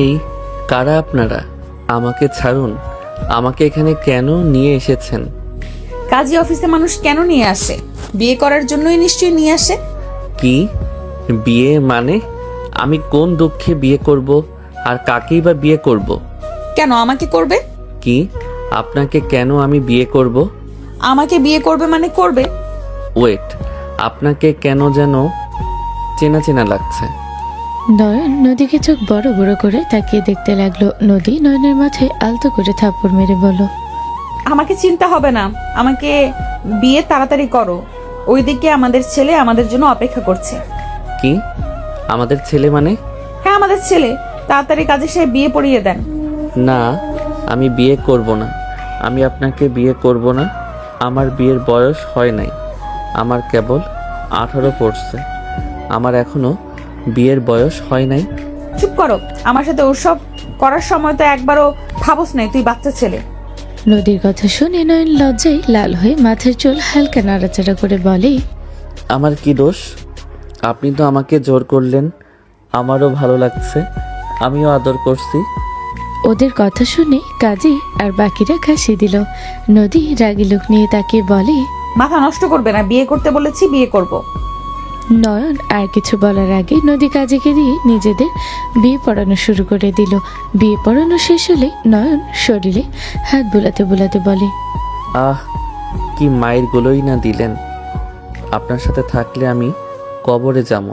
এই কারা আপনারা? আমাকে ছাড়ুন। আমাকে এখানে কেন নিয়ে এসেছেন? কাজী অফিসে মানুষ কেন নিয়ে আসে? বিয়ে করার জন্যই নিশ্চয়ই নিয়ে আসে। কি বিয়ে মানে? আমি কোন দুঃখে বিয়ে করব? আর কাকেই বা বিয়ে করব? কেন আমাকে করবে? কি আপনাকে কেন আমি বিয়ে করব? আমাকে বিয়ে করবে মানে করবে। ওয়েট, আপনাকে কেন যেন চেনা চেনা লাগছে। নয়ন নদীকে চোখ বড় বড় করে তাকিয়ে দেখতে লাগলো। নদী নয়নের মাথায় আলতো করে থাপ্পড় মেরে বলল, আমাকে চিন্তা হবে না, আমাকে বিয়ে তাড়াতাড়ি করো। ওইদিকে আমাদের ছেলে আমাদের জন্য অপেক্ষা করছে। কি আমাদের ছেলে মানে? হ্যাঁ, আমাদের ছেলে। তাড়াতাড়ি কাজী সাহেব বিয়ে পড়িয়ে দেন। না, আমি বিয়ে করব না। আমি আপনাকে বিয়ে করব না। আমার বিয়ের বয়স হয় নাই। আমার কেবল 18 পড়ছে। আমার এখনো বিয়ের বয়স হয় নাই। চুপ করো। আমার সাথে ওসব করার সময় তো একবারও ভাবস নাই তুই বাচ্চা ছেলে। নদীর কথা শুনে নয়ন লজ্জায় লাল হয়ে মাথার চুল হালকা নাড়াচাড়া করে বলে, আমার কি দোষ? আপনি তো আমাকে জোর করলেন। আমারও ভালো লাগছে, আমিও আদর করছি। ওদের কথা শুনে কাজী আর বাকিরা হাসি দিল। নদী রাগী লোক নিয়ে তাকিয়ে বলে, মাথা নষ্ট করবে না, বিয়ে করতে বলেছি, বিয়ে করব। নয়ন আর কিছু বলার আগে নদী কাজীকে দিয়ে নিজেদের বিয়ে পড়ানো শুরু করে দিল। বিয়ে পড়ানো শেষ হলে নয়ন শরীরে হাত বুলাতে বুলাতে বলে, আহ, কি মায়ের গুলোই না দিলেন। আপনার সাথে থাকলে আমি কবরে যাব।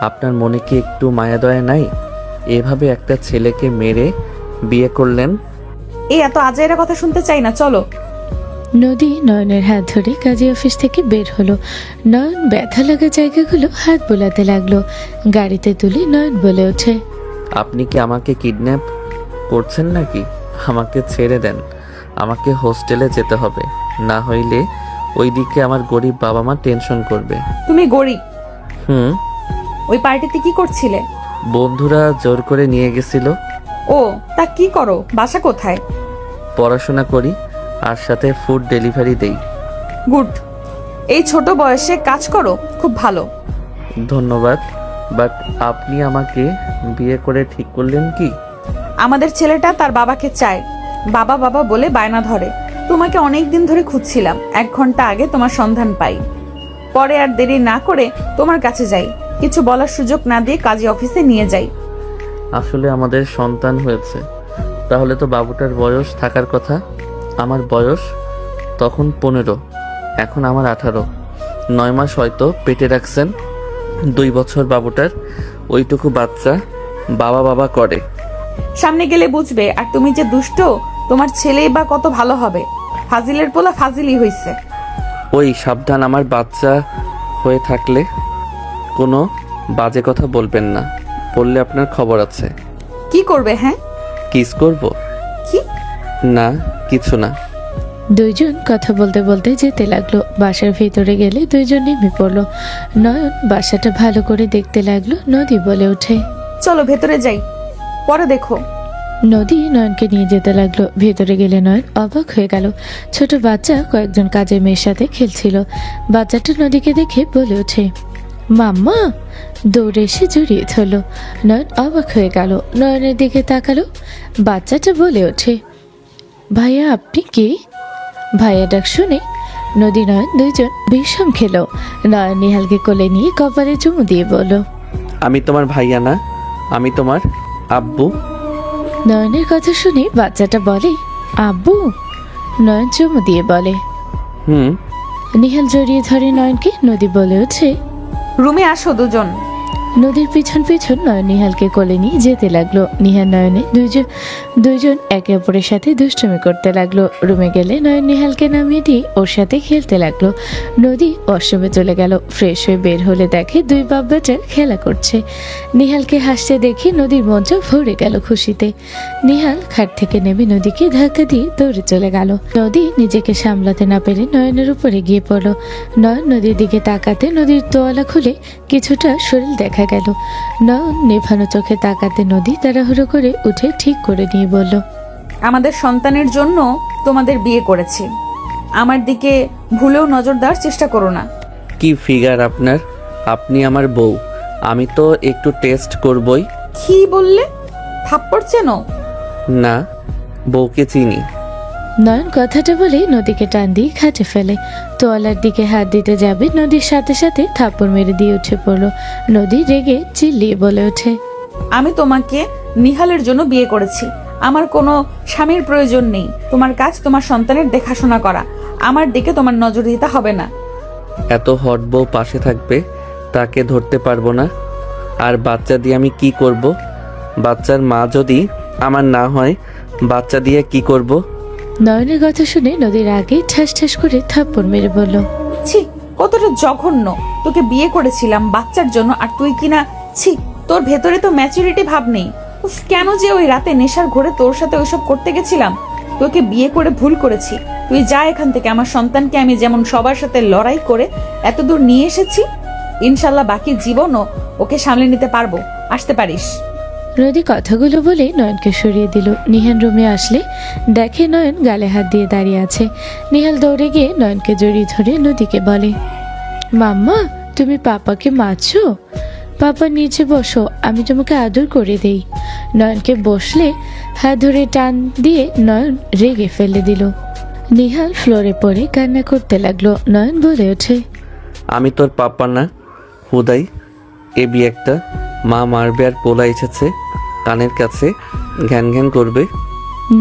আপনার মনে কি একটু মায়া দয়া নাই? এভাবে একটা ছেলেকে মেরে বিয়ে করলেন। এই এত আজাইরা কথা শুনতে চাই না, চলো। নদী নয়নের হাত ধরে কাজী অফিস থেকে বের হলো। নয়ন ব্যথা লাগা জায়গাগুলো হাত বোলাতে লাগলো। গাড়িতে তুলে নয়ন বলে ওঠে, আপনি কি আমাকে কিডন্যাপ করছেন নাকি? আমাকে ছেড়ে দেন। আমাকে হোস্টেলে যেতে হবে, না হইলে ওইদিকে আমার গরিব বাবা মা টেনশন করবে। তুমি গরিব? হুম। ওই পার্টিতে কি করছিলে? বন্ধুরা জোর করে নিয়ে গেছিল। ও, তা কি করো? বাসা কোথায়? পড়াশোনা করি আর সাথে ফুড ডেলিভারি দেই। গুড। এই ছোট বয়সে কাজ করো, খুব ভালো। ধন্যবাদ, বাট আপনি আমাকে বিয়ে করে ঠিক করলেন কি? আমাদের ছেলেটা তার বাবাকে চায়। বাবা বাবা বলে বায়না ধরে। তোমাকে অনেক দিন ধরে খুঁজছিলাম, 1 ঘন্টা আগে তোমার সন্ধান পাই। পরে আর দেরি না করে তোমার কাছে যাই, কিছু বলার সুযোগ না দিয়ে কাজী অফিসে নিয়ে যাই। আসলে আমাদের সন্তান হয়েছে। তাহলে তো বাবুটার বয়স থাকার কথা। আমার বয়স তখন 15, এখন আমার 18। 9 মাস হয়তো পেটে রাখছেন। 2 বছর বাবুটার। ওইটুকু বাচ্চা বাবা বাবা করে। সামনে গেলে বুঝবে। আর তুমি যে দুষ্ট, তোমার ছেলেই বা কত ভালো হবে। ফাজিলের পোলা ফাজিলই হইছে। ওই সাবধান, আমার বাচ্চা হয়ে থাকলে কোনো বাজে কথা বলবেন না। বললে আপনার খবর আছে। কি করবে? হ্যাঁ, কিস করব? কি? না, কিছু না। দুইজন কথা বলতে বলতে যেতে লাগলো। বাসার ভিতরে গেলে দুইজন নেমে পড়লো। নয়ন বাসাটা ভালো করে দেখতে লাগলো। নদী বলে ওঠে, চলো ভেতরে যাই, পরে দেখো। নদী নয়নকে নিয়ে যেতে লাগলো। ভেতরে গেলে নয়ন অবাক হয়ে গেল। ছোট বাচ্চা কয়েকজন কাজের মেয়ের সাথে খেলছিল। বাচ্চাটা নদীকে দেখে বলে ওঠে, মাম্মা। দৌড়ে এসে জড়িয়ে ধরলো। নয়ন অবাক হয়ে গেল, নয়নের দিকে তাকালো। বাচ্চাটা বলে ওঠে, ভাইয়া আপনি কি? ভাইয়া ডাক শুনে নদী নয়ন দুইজন বিষম খেলো। নয়ন নিহালকে কোলে নিয়ে কপালে চুমু দিয়ে বলল, আমি তোমার ভাইয়া না, আমি তোমার আব্বু। নয়নের কথা শুনে বাচ্চাটা বলে, আব্বু? নয়ন চুমু দিয়ে বলে, হুম। নিহাল জড়িয়ে ধরে নয়নকে। নদী বলে ওঠে, রুমে আসো দুজন। নদীর পিছন পিছন নয়ন নিহালকে কোলে নিয়ে যেতে লাগলো। নিহাল নয়নে দুইজন একে অপরের সাথে দুষ্টুমি করতে লাগলো। রুমে গেলে নয়ন নিহালকে নামিয়ে দিয়ে ওর সাথে খেলতে লাগলো। নদী ওয়াশরুমে চলে গেল। ফ্রেশ হয়ে বের হলে দেখে দুই বাপ বেটা খেলা করছে। নিহালকে হাসতে দেখে নদীর মনটা ভরে গেল খুশিতে। নিহাল খাট থেকে নেমে নদীকে ধাক্কা দিয়ে দৌড়ে চলে গেল। নদী নিজেকে সামলাতে না পেরে নয়নের উপরে গিয়ে পড়লো। নয়ন নদীর দিকে তাকাতে নদীর তোয়ালা খুলে কিছুটা শরীর দেখা গেল। নয়ন নেভানো চোখে তাকাতে নদী তাড়াহুড়ো করে উঠে ঠিক করে নিয়ে বলল, আমাদের সন্তানের জন্য তোমাদের বিয়ে করেছি। আমার দিকে ভুলেও নজর দেওয়ার চেষ্টা করো না। কি ফিগার আপনার! আপনি আমার বউ, আমি তো একটু টেস্ট করবই। কি বললে? থাপ্পড় চেনো? না, বউকে চিনি। নয়ন কথাটা বলে নদীকে টান দিয়ে খাটে ফেলে। তোয়ালার দিকে হাত দিতে যাবে, নদীর সাথে সাথে থাপ্পড় মেরে দিয়ে উঠে পড়ল। নদী রেগে চিল্লিয়ে বলে ওঠে, আমি তোমাকে নিহালের জন্য বিয়ে করেছি। আমার কোনো স্বামীর প্রয়োজন নেই। তোমার কাজ তোমার সন্তানের দেখাশোনা করা। আমার দিকে তোমার নজর দিতে হবে না। এত হট বউ পাশে থাকবে, তাকে ধরতে পারবো না। আর বাচ্চা দিয়ে আমি কি করব? বাচ্চার মা যদি আমার না হয়, বাচ্চা দিয়ে কি করব? নয়নের কথা শুনে নদীর আগে ঠাস ঠাস করে থাপ্পড় মেরে বলল, ছি, কতটা জঘন্য! তোকে বিয়ে করেছিলাম বাচ্চার জন্য, আর তুই কিনা ছি! তোর ভেতরে তো ম্যাচুরিটি ভাব নেই। উফ, কেন যে ওই রাতে নেশার ঘোরে তোর সাথে ওইসব করতে গেছিলাম। তোকে বিয়ে করে ভুল করেছি। তুই যা এখান থেকে। আমার সন্তানকে আমি যেমন সবার সাথে লড়াই করে এতদূর নিয়ে এসেছি, ইনশাল্লাহ বাকি জীবনও ওকে সামলে নিতে পারবো। আসতে পারিস। নদী কথাগুলো বলে নয়নকে সরিয়ে দিল। নিহান রুমে আসলে দেখে নয়ন গালে হাত দিয়ে দাঁড়িয়ে আছে। নিহাল দৌড়ে গিয়ে নয়নকে জড়িয়ে ধরে নদীকে বলে, মাম্মা তুমি পাপাকে মারছো? পাপা নিচে বসো, আমি তোমাকে আদর করে দেই। নয়নকে বসলে হাত ধরে টান দিয়ে নয়ন রেগে ফেলে দিল। নিহাল ফ্লোরে পড়ে কান্না করতে লাগলো। নয়ন বলে ওঠে, আমি তোর পাপা না, হুদাই এবি একটা। মা মারবে আর পোলা এসেছে কানের কাছে ঘ্যান ঘ্যান করবে।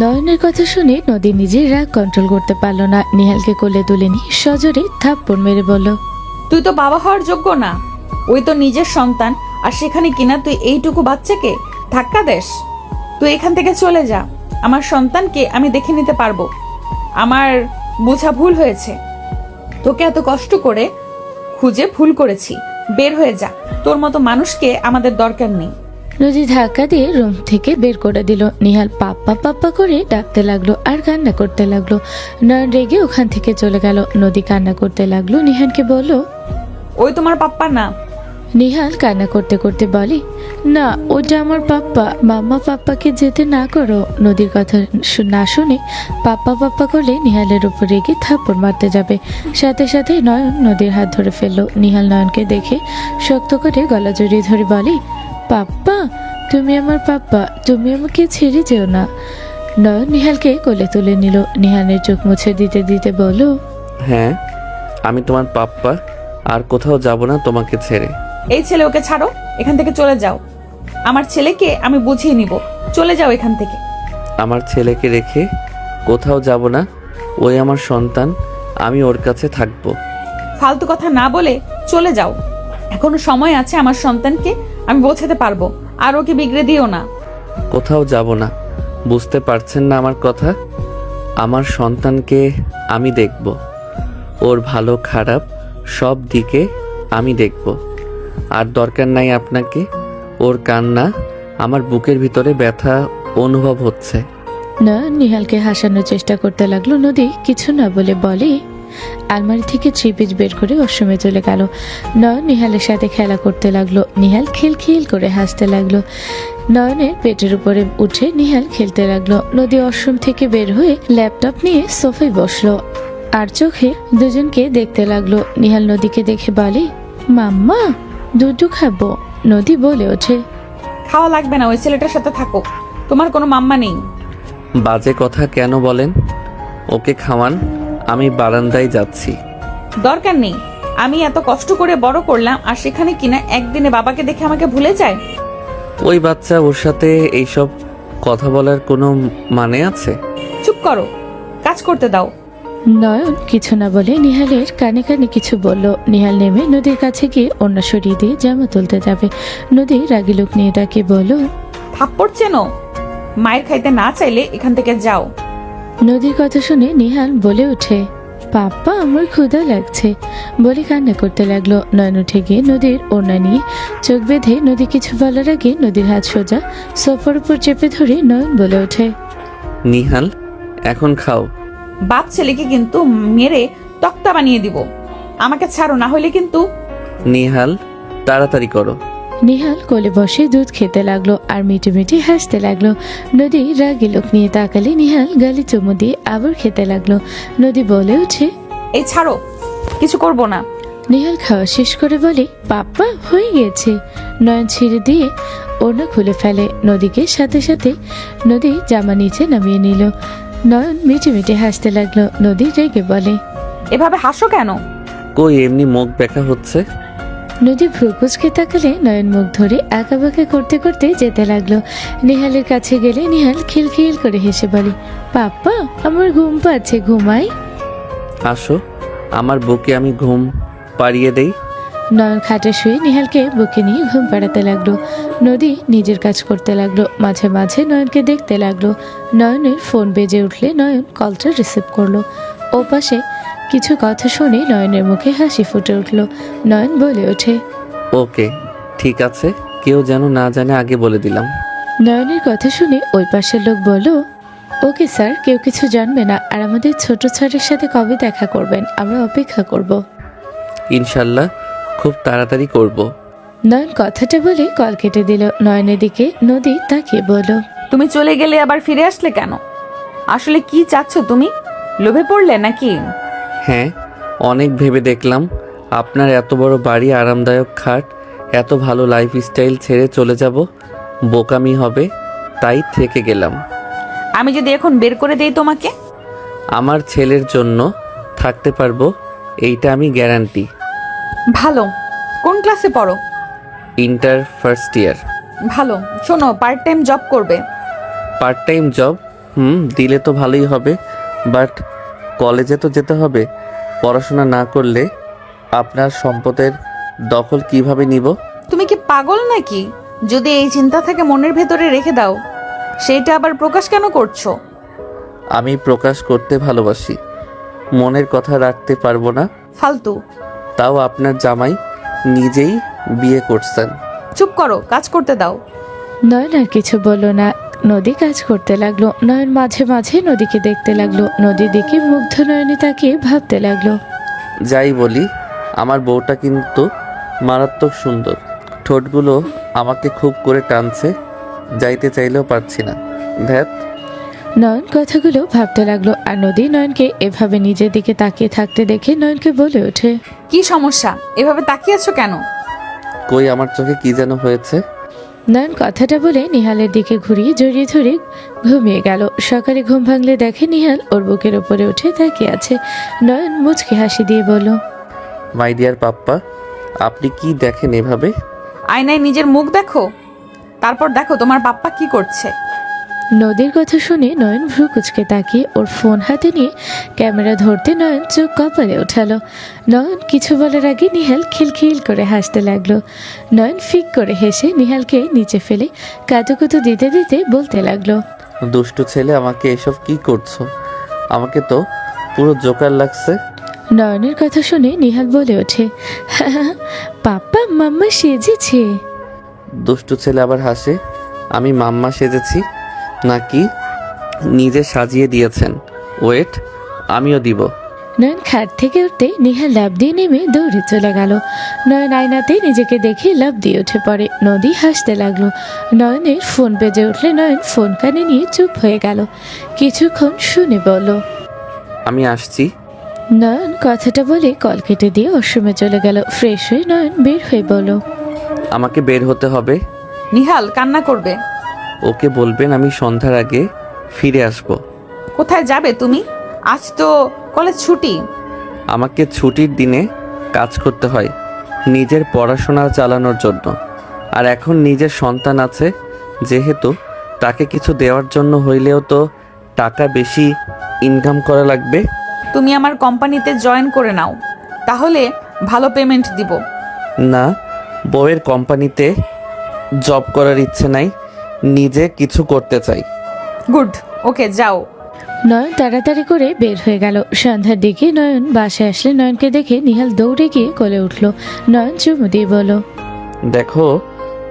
নয়নের কথা শুনে নদী নিজের রাগ কন্ট্রোল করতে পারল না। নিহালকে কোলে তুলে নিয়ে সজোরে থাপ্পড় মেরে বলল, তুই তো বাবা হওয়ার যোগ্য না। ওই তো নিজের সন্তান, আর সেখানে কিনা তুই এইটুকু বাচ্চাকে ধাক্কা দেস। তুই এখান থেকে চলে যা। আমার সন্তানকে আমি দেখে নিতে পারবো। আমার বোঝা ভুল হয়েছে। তোকে এত কষ্ট করে খুঁজে ভুল করেছি। বের হয়ে যা। তোর মতো মানুষকে আমাদের দরকার নেই। নদী ধাক্কা দিয়ে রুম থেকে বের করে দিল। নিহাল পাপ্পা পাপ্পা করে ডাকতে লাগলো আর কান্না করতে লাগলো। নয়ন রেগে ওখান থেকে চলে গেল। নদী কান্না করতে লাগলো। নিহানকে বলল, ওই তোমার পাপ্পা না। নিহাল কান্না করতে করতে বলে, না ওটা আমার পাপ্পা। মাম্মা পাপ্পাকে যেতে না করো। নদীর কথা না শুনে পাপ্পা পাপ্পা করলে নিহালের উপর রেগে থাপ্পড় মারতে যাবে। সাথে সাথে নয়ন নদীর হাত ধরে ফেললো। নিহাল নয়নকে দেখে শক্ত করে গলা জড়িয়ে ধরে বলে, পাপ্পা তুমি আমার পাপ্পা, তুমি আমাকে ছেড়ে যেও না। নয়ন নিহালকে কোলে তুলে নিল। নিহালের চোখ মুছে দিতে দিতে বলল, হ্যাঁ, আমি তোমার পাপ্পা, আর কোথাও যাব না তোমাকে ছেড়ে। এই ছেলে, ওকে ছাড়ো। এখান থেকে চলে যাও। আমার ছেলেকে আমি বুঝিয়ে নিব। চলে যাও এখান থেকে। আমার ছেলেকে রেখে কোথাও যাব না। ওই আমার সন্তান, আমি ওর কাছে থাকবো। ফালতু কথা না বলে চলে যাও। এখনো সময় আছে। আমার সন্তানকে আমি বোঝাতে পারবো। আর ওকে বিগড়ে দিও না। কোথাও যাব না। বুঝতে পারছেন না আমার কথা? আমার সন্তানকে আমি দেখব। ওর ভালো খারাপ সব দিকে আমি দেখব। আর দরকার নাই আপনাকে। ওর কান্না আমার বুকের ভিতরে ব্যথা অনুভব হচ্ছে। নয়ন নিহালকে হাসানোর চেষ্টা করতে লাগলো। নদী কিছু না বলে বলে, আলমারি থেকে 3 পিস বের করে ওয়াশরুমে চলে গেল। নয়ন নিহালের সাথে খেলা করতে লাগলো। নিহাল খিলখিল করে হাসতে লাগলো। নয়নের পেটের উপরে উঠে নিহাল খেলতে লাগলো। নদী ওয়াশরুম থেকে বের হয়ে ল্যাপটপ নিয়ে সোফায় বসলো আর চোখে দুজনকে দেখতে লাগলো। নিহাল নদীকে দেখে বলে, মাম্মা দুধ খাবো। নদী বলে ওঠে, খাওয়া লাগবে না। ওই ছেলেটার সাথে থাকো। তোমার কোনো মাম্মা নেই। বাজে কথা কেন বলেন? ওকে খাওয়ান, আমি বারান্দায় যাচ্ছি। দরকার নেই। আমি এত কষ্ট করে বড় করলাম, আর সেখানে কিনা একদিনে বাবাকে দেখে আমাকে ভুলে যায়। ওই বাচ্চা, ওর সাথে এইসব কথা বলার কোনো মানে আছে? চুপ করো, কাজ করতে দাও। নয়ন কিছু না বলে নিহালের কানে কানে কিছু বলল। নিহাল নেমে নদীর কাছে গিয়ে অন্য সরিয়ে দিয়ে জামা তুলতে যাবে। নদী রাগি লোক নিয়ে ডাকে বলল, থাপ্পড় চেনো? মায়ের খাইতে না চাইলে এখান থেকে যাও। নদীর কথা শুনে নিহাল বলে ওঠে, পাপ্পা আমার ক্ষুধা লাগছে বলে কান্না করতে লাগলো। নয়ন উঠে গিয়ে নদীর ওড়না নিয়ে চোখ বেঁধে নদী কিছু বলার আগে নদীর হাত সোজা সোফার উপর চেপে ধরে নয়ন বলে ওঠে, নিহাল এখন খাও। বাপ ছেলেকে কিন্তু মেরে তক্তা বানিয়ে দিব। আমাকে ছাড়ো, না হলে কিন্তু। নিহাল তাড়াতাড়ি করো। নিহাল কোলে বসে দুধ খেতে লাগলো আর মিটি মিটি হাসতে লাগলো। নদী রাগি লোক নিয়ে তাকালে নিহাল গালে চুমু দিয়ে আবার খেতে লাগলো। নদী বলে উঠে, এই ছাড়ো, কিছু করব না। নিহাল খাওয়া শেষ করে বলে, পাপ্পা হয়ে গেছে। নয়ন ছিঁড়ে দিয়ে ওড়না খুলে ফেলে। নদীকে সাথে সাথে নদী জামা নিচে নামিয়ে নিল। নয়ন মিটে মিটে হাসতে লাগলো। নদী রেগে বলে, এভাবে হাসো কেন? কই এমনি মুখ ব্যাকা হচ্ছে। নদী ভ্রুকুচকে তাকালে নয়ন মুখ ধরে আঁকাবাঁকা করতে করতে যেতে লাগলো। নিহালের কাছে গেলে নিহাল খিলখিল করে হেসে বলে, পাপ্পা আমার ঘুম পাচ্ছে, ঘুমাই। আসো আমার বুকে, আমি ঘুম পাড়িয়ে দেই। নয়ন খাটে শুয়ে নিহালকে বুকে নিয়ে ঘুম পাড়াতে লাগলো। নদী নিজের কাজ করতে লাগলো। মাঝে মাঝে নয়নকে দেখতে লাগলো। নয়নের ফোন বেজে উঠলে নয়ন কলটা রিসিভ করলো। ও পাশে কিছু কথা শুনে নয়নের মুখে হাসি ফুটে উঠল। নয়ন বলে ওঠে, ওকে ঠিক আছে, কেউ যেন না জানে আগে বলে দিলাম। নয়নের কথা শুনে ওই পাশের লোক বলল, ওকে স্যার, কেউ কিছু জানবে না। আর আমাদের ছোট স্যারের সাথে কবে দেখা করবেন? আমরা অপেক্ষা করব। ইনশাল্লাহ খুব তাড়াতাড়ি করব। নয়ন কথাটা বলে কল কেটে দিল। নয়নের দিকে নদী তাকিয়ে বলল, তুমি চলে গেলে আবার ফিরে আসলে কেন? আসলে কি চাচ্ছ তুমি? লোভে পড়লে নাকি? হ্যাঁ, অনেক ভেবে দেখলাম আপনার এত বড় বাড়ি, আরামদায়ক খাট, এত ভালো লাইফস্টাইল ছেড়ে চলে যাব বোকামি হবে, তাই থেকে গেলাম। আমি যদি এখন বের করে দেই তোমাকে? আমার ছেলের জন্য থাকতে পারবো, এইটা আমি গ্যারান্টি। ভালো। কোন ক্লাসে পড়ো? Inter first year. ভালো। শোনো, পার্ট টাইম জব করবে। Part time job? দিলে তো ভালোই হবে, বাট কলেজে তো যেতে হবে। পড়াশোনা না করলে আপনার সম্পদের দখল কিভাবে নিব? তুমি কি পাগল নাকি? যদি এই চিন্তা থেকে মনের ভেতরে রেখে দাও, সেইটা আবার প্রকাশ কেন করছো? আমি প্রকাশ করতে ভালোবাসি, মনের কথা রাখতে পারবো না। ফালতু। তাও আপনার জামাই নিজেই বিয়ে করছেন। চুপ করো, কাজ করতে দাও। নয়ন আর কিছু বলল না। নদী কাজ করতে লাগলো। নয়ন মাঝে মাঝে নদীকে দেখতে লাগলো। নদীর দিকে মুগ্ধ নয়নে তাকিয়ে ভাবতে লাগলো, যাই বলি, আমার বউটা কিন্তু মারাত্মক সুন্দর। ঠোঁটগুলো আমাকে খুব করে টানছে, যাইতে চাইলেও পারছি না। ধ্যাত। নয়ন কথাগুলো ভাবতে লাগলো। আর নদী নয়নকে এভাবে নিজের দিকে তাকিয়ে থাকতে দেখে নয়নকে বলে ওঠে, কি সমস্যা? এভাবে তাকিয়ে আছো কেন? কই আমার চোখে কি যেন হয়েছে। নয়ন কথাটা বলে নিহালের দিকে ঘুরিয়ে জড়িয়ে ধরে ঘুমিয়ে গেল। সকালে ঘুম ভাঙলে দেখে নিহাল ওর বুকের উপরে উঠে তাকিয়ে আছে। নয়ন মুচকি হাসি দিয়ে বলল, মাই ডিয়ার পাপ্পা, আপনি কি দেখেন এভাবে? আয়নায় নিজের মুখ দেখো, তারপর দেখো তোমার পাপ্পা কি করছে। নদীর কথা শুনে নয়ন ভ্রু কুচকে তাকিয়ে ওর ফোন হাতে নিয়ে ক্যামেরা ধরতে নয়ন চোখ কপালে ওঠালো। নয়ন কিছু বলার আগে নিহাল খিলখিল করে হাসতে লাগলো। নয়ন ফিক করে হেসে নিহালকে নিচে ফেলে কাতুকুতু দিতে দিতে বলতে লাগলো, দুষ্টু ছেলে, আমাকে এসব কি করছো? আমাকে তো পুরো জোকার লাগছে। নয়নের কথা শুনে নিহাল বলে ওঠে, পাপ্পা মাম্মা সেজেছে। দুষ্টু ছেলে আবার হাসে। আমি মাম্মা সেজেছি নাকি নিজে সাজিয়ে দিয়েছেন? ওয়েট, আমিও দিব। নয়ন খাট থেকে উঠতে নিহাল লাফ দিয়ে নেমে দৌড়ে চলে গেল। নয়ন আয়নাতে নিজেকে দেখে লাফ দিয়ে উঠে পড়ে। নদী হাসতে লাগলো। নয়নের ফোন বেজে উঠলে নয়ন ফোন কানে নিয়ে চুপ হয়ে গেল। কিছুক্ষণ শুনে বলল, আমি আসছি। নয়ন কথাটা বলে কল কেটে দিয়ে ওয়াশরুমে চলে গেল। ফ্রেশ হয়ে নয়ন বের হয়ে বলল, আমাকে বের হতে হবে। নিহাল কান্না করবে। ওকে বলবেন আমি সন্ধ্যার আগে ফিরে আসব। কোথায় যাবে তুমি? আজ তো কলেজ ছুটি। আমাকে ছুটির দিনে কাজ করতে হয় নিজের পড়াশোনা চালানোর জন্য। আর এখন নিজের সন্তান আছে যেহেতু, তাকে কিছু দেওয়ার জন্য হইলেও তো টাকা বেশি ইনকাম করা লাগবে। তুমি আমার কোম্পানিতে জয়েন করে নাও, তাহলে ভালো পেমেন্ট দিব। না, বউয়ের কোম্পানিতে জব করার ইচ্ছে নাই, নিজে কিছু করতে চাই। গুড, ওকে যাও। নয়ন তাড়াতাড়ি করে বের হয়ে গেল। সন্ধ্যার দিকে নয়ন বাসায় আসলে নয়নকে দেখে নিহাল দৌড়ে গিয়ে কোলে উঠল। নয়ন চুমু দিয়ে বলল, দেখো,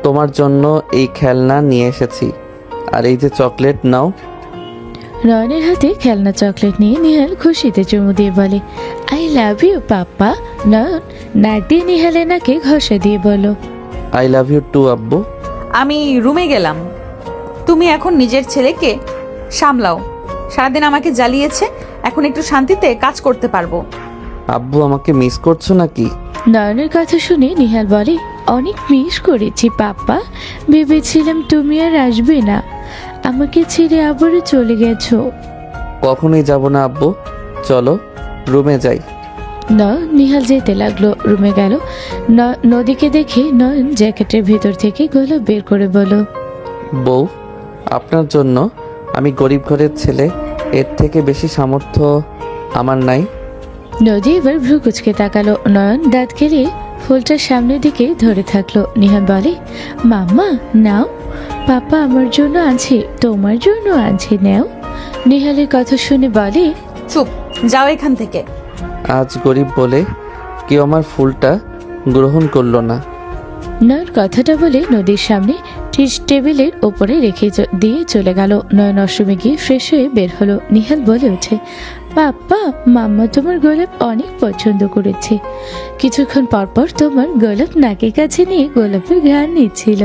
তোমার জন্য এই খেলনা নিয়ে এসেছি, আর এই যে চকলেট নাও। নয়নের হাতে খেলনা চকলেট নিয়ে নিহাল খুশিতে চুমু দিয়ে বলে, আই লাভ ইউ পাপ্পা। নয়ন নাক দিয়ে নিহালের নাকে ঘষা দিয়ে বলল, আই লাভ ইউ টু আব্বু। আমি রুমে গেলাম। তুমি এখন নিজের ছেলেকে সামলাও। সারাদিন আমাকে জ্বালিয়েছে, এখন একটু শান্তিতে কাজ করতে পারবো। আব্বু আমাকে মিস করছো নাকি? নয়নের কথা শুনে নিহাল বলে, অনেক মিস করেছি পাপ্পা। ভেবেছিলাম তুমি আর আসবে না, আমাকে ছেড়ে আবারও চলে গেছো। কখনোই যাব না আব্বু, চলো রুমে যাই। নিহাল যেতে লাগলো। রুমে গেল। নদীকে দেখে নয়ন জ্যাকেটের ভেতর থেকে গোলাপ বের করে বলল, বউ, আপনার জন্য আমি গরিব ঘরের ছেলে, এর থেকে বেশি সামর্থ্য আমার নাই। নদী এবার ভ্রু কুচকে তাকালো। নয়ন দাঁত কেলিয়ে ফুলটা সামনের দিকে ধরে থাকলো। নিহাল বলে, মাম্মা নাও, পাপা আমার জন্য আছে, তোমার জন্য আছে, নাও। নিহালের কথা শুনে বলে, চুপ, যাও এখান থেকে। আজ গরিব বলে কেউ আমার ফুলটা গ্রহণ করলো না। নয়ন কথাটা বলে নদীর সামনে টেবিলের ওপরে রেখে দিয়ে চলে গেল। নয়ন অশ্রমে গিয়ে ফ্রেশ হয়ে বের হলো। নিহাল বলে ওঠে, পাপ্পা মাম্মা তোমার গোলাপ অনেক পছন্দ করেছে। কিছুক্ষণ পরপর তোমার গোলাপ নাকের কাছে নিয়ে গোলাপের ঘ্রাণ নিচ্ছিল।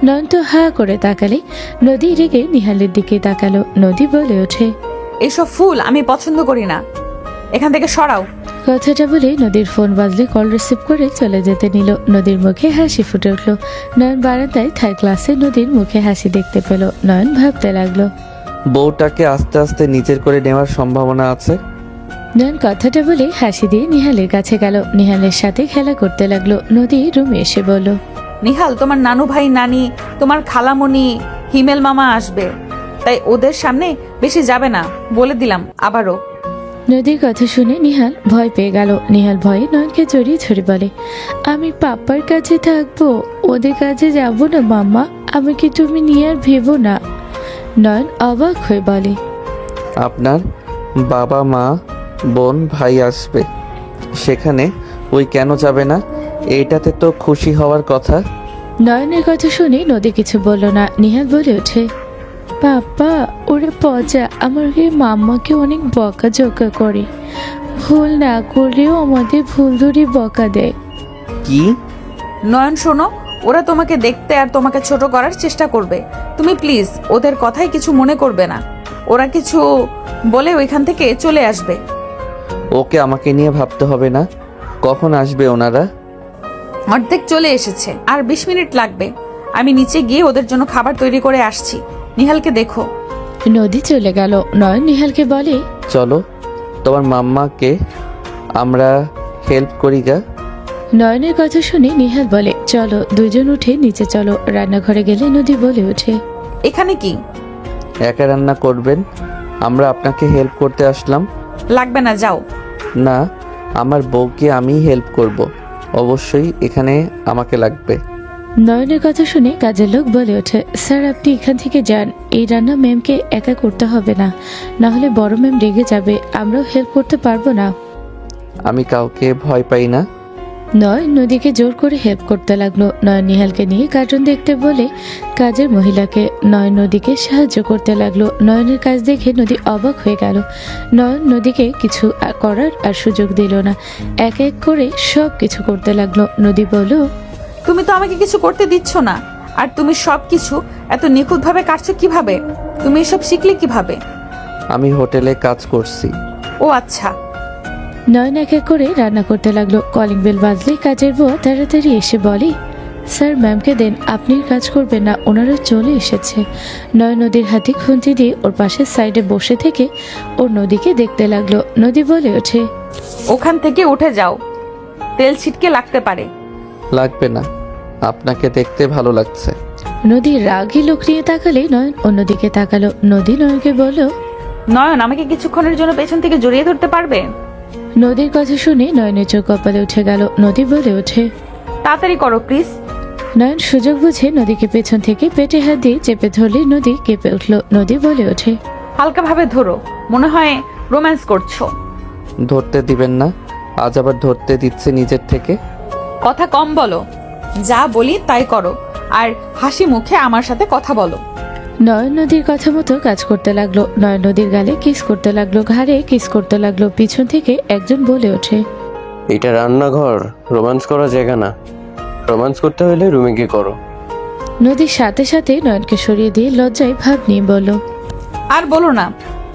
নয়ন তো হা করে তাকালে। নদী রেগে নিহালের দিকে তাকালো। নদী বলে ওঠে, এসব ফুল আমি পছন্দ করি না, এখান থেকে সরাও। কথাটা বলে নদীর ফোন বাজলে কল রিসিভ করে চলে যেতে নিল। নদীর মুখে হাসি ফুটে উঠল। নয়ন বারান্দায় থার্ড ক্লাসে নদীর মুখে হাসি দেখতে পেল। নয়ন ভাবতে লাগলো, বউটাকে আস্তে আস্তে নিজের করে নেওয়ার সম্ভাবনা আছে। নয়ন কথাটা বলে হাসি দিয়ে নিহালের কাছে গেল। নিহালের সাথে খেলা করতে লাগলো। নদী রুমে এসে বলল, নিহাল, তোমার নানু ভাই, নানি, তোমার খালামণি, হিমেল মামা আসবে, তাই ওদের সামনে বেশি যাবে না, বলে দিলাম আবারও। নদীর কথা শুনে নিহাল ভয় পেয়ে গেল। নিহাল ভয়ে নয়নকে জড়িয়ে ধরে বলে, আমি পাপ্পার কাছে থাকবো, ওদের কাছে যাব না মাম্মা, আমাকে তুমি নিয়ে আর ভেবো না। নয়ন অবাক হয়ে বলে, আপনার বাবা মা বোন ভাই আসবে, সেখানে ওই কেন যাবে না? এইটাতে তো খুশি হওয়ার কথা। নয়নের কথা শুনে নদী কিছু বলল না। নিহাল বলে ওঠে, পাপ্পা ওরে পচা আমাকে মাম্মাকে অনেক বকাঝকা করে, ভুল না করলেও আমাদের ভুল ধরে বকা দেয়। কি? নয়ন শোনো, ওরা তোমাকে দেখতে আর তোমাকে ছোট করার চেষ্টা করবে, তুমি প্লিজ ওদের কথাই কিছু মনে করবে না। ওরা কিছু বলে ওইখান থেকে চলে আসবে। ওকে আমাকে নিয়ে ভাবতে হবে না। কখন আসবে ওনারা? অর্ধেক চলে এসেছে, আর 20 মিনিট লাগবে। আমি নিচে গিয়ে ওদের জন্য খাবার তৈরি করে আসছি, নিহালকে দেখো। নদী চলে গেল। নয়ন নিহালকে বলে, চলো তোমার মাম্মাকে আমরা হেল্প করি গা। নয়নের কথা শুনে নিহাল বলে, চলো দুজন উঠে নিচে চলো। রান্নাঘরে গেলে নদী বলে ওঠে, এখানে কি? একা রান্না করবেন? আমরা আপনাকে হেল্প করতে আসলাম। লাগবে না, যাও। না, আমার বউকে আমি হেল্প করব, অবশ্যই এখানে আমাকে লাগবে। নয়নের কথা শুনে কাজের লোক বলে ওঠে, স্যার আপনি এখান থেকে যান, এই রান্না ম্যামকে একা করতে হবে না, না হলে বড় ম্যাম রেগে যাবে, আমরাও হেল্প করতে পারবো না। আমি কাউকে ভয় পাই না। নয়ন নদীকে জোর করে হেল্প করতে লাগলো। নয়ন নিহালকে নিয়ে কার্টুন দেখতে বলে কাজের মহিলাকে নয়ন নদীকে সাহায্য করতে লাগলো। নয়নের কাজ দেখে নদী অবাক হয়ে গেল। নয়ন নদীকে কিছু করার আর সুযোগ দিল না, এক এক করে সব কিছু করতে লাগলো। নদী বলল, তুমি তো আমাকে কিছু করতে দিচ্ছ না, আর তুমি সব কিছু এত নিখুঁতভাবে কাটছো কিভাবে? তুমি এসব শিখলে কিভাবে? আমি হোটেলে কাজ করছি। ও আচ্ছা। নয়ন এক এক করে রান্না করতে লাগলো। কলিং বেল বাজলে কাজের বউ তাড়াতাড়ি এসে বলে, স্যার ম্যামকে দেন, আপনি কাজ করবেন না, ওনারা চলে এসেছে। নয়ন নদীর হাতে খুন্তি দিয়ে ওর পাশের সাইডে বসে থেকে ওর নদীকে দেখতে লাগলো। নদী বলে ওঠে, ওখান থেকে উঠে যাও, তেল ছিটকে লাগতে পারে। লাগবে না, আপনাকে দেখতে ভালো লাগছে। নদীর রাগী লোক নিয়ে তাকালে নয়ন অন্যদিকে তাকালো। নদী নয়নকে বলল, নয়ন, আমাকে কিছুক্ষণের জন্য পেছন থেকে জড়িয়ে ধরতে পারবে? নদীর কথা শুনে নয়নের চোখ কপালে উঠে গেল। নদী বলে ওঠে, তাড়াতাড়ি করো প্লিজ। নয়ন সুযোগ বুঝে নদীকে পেছন থেকে পেটে হাত দিয়ে চেপে ধরলে নদী কেঁপে উঠল। নদী বলে ওঠে, হালকাভাবে ধরো, মনে হয় রোম্যান্স করছো। ধরতে দিবেন না? আজ আবার ধরতে দিচ্ছে নিজের থেকে। কথা কম বলো, যা বলি তাই করো, আর হাসি মুখে আমার সাথে কথা বলো। নয়ন নদীর কথা মতো কাজ করতে লাগলো। নয়ন নদীর গালে কিস করতে লাগলো, ঘাড়ে কিস করতে লাগলো। পিছন থেকে একজন বলে ওঠে, এটা রান্নাঘর, রোমান্স করার জায়গা না। রোমান্স করতে হলে রুমে গিয়ে করো। নদীর সাথে সাথে নয়নকে সরিয়ে দিয়ে লজ্জায় ভাব নিয়ে বলল, আর বলো না,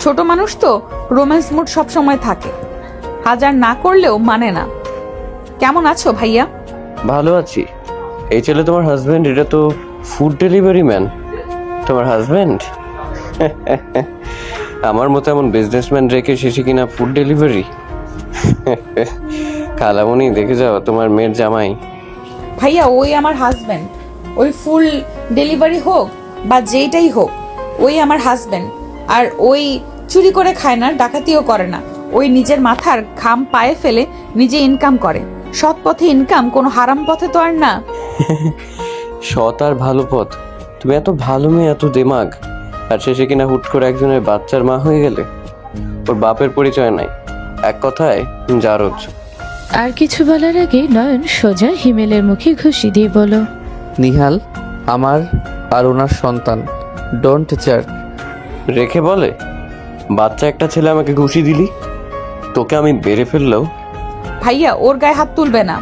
ছোট মানুষ তো রোম্যান্স মুড সব সময় থাকে, হাজার না করলেও মানে না। কেমন আছো ভাইয়া? ভালো আছি, এই ছেলে তোমার হাজবেন্ড? এটা তো ফুড ডেলিভারি ম্যান। তোমার হাজবেন্ড? আমার মতো এমন বিজনেসম্যান রেখে শেষে কিনা ফুড ডেলিভারি। খালামণি, দেখে যাও তোমার মেয়ের জামাই। ভাইয়া ওই আমার হাজবেন্ড। ওই ফুল ডেলিভারি হোক বা যেইটাই হোক, ওই আমার হাজবেন্ড। আর ওই চুরি করে খায় না, ডাকাতিও করে না। ওই নিজের মাথার ঘাম পায়ে ফেলে নিজে ইনকাম করে। সৎ পথে ইনকাম, কোনো হারাম পথে তো আর না। সৎ আর ভালো পথ? তুমি এত ভালো মেয়ে, এত দিমাগ, আর শেষে কিনা হুট করে একজনের বাচ্চার মা হয়ে গেলে। ওর বাপের পরিচয় নাই, এক কথায় জারজ। আর কিছু বলার আগে নয়ন সোজা হিমেলের মুখে ঘুষি দিয়ে বলল, নিহাল আমার আর ওনার সন্তান, ডোন্ট চার। রেখে বলে, বাচ্চা একটা ছেলে আমাকে ঘুষি দিলি, তোকে আমি বেড়ে ফেললেও। ভাইয়া ওর গায়ে হাত তুলবে না।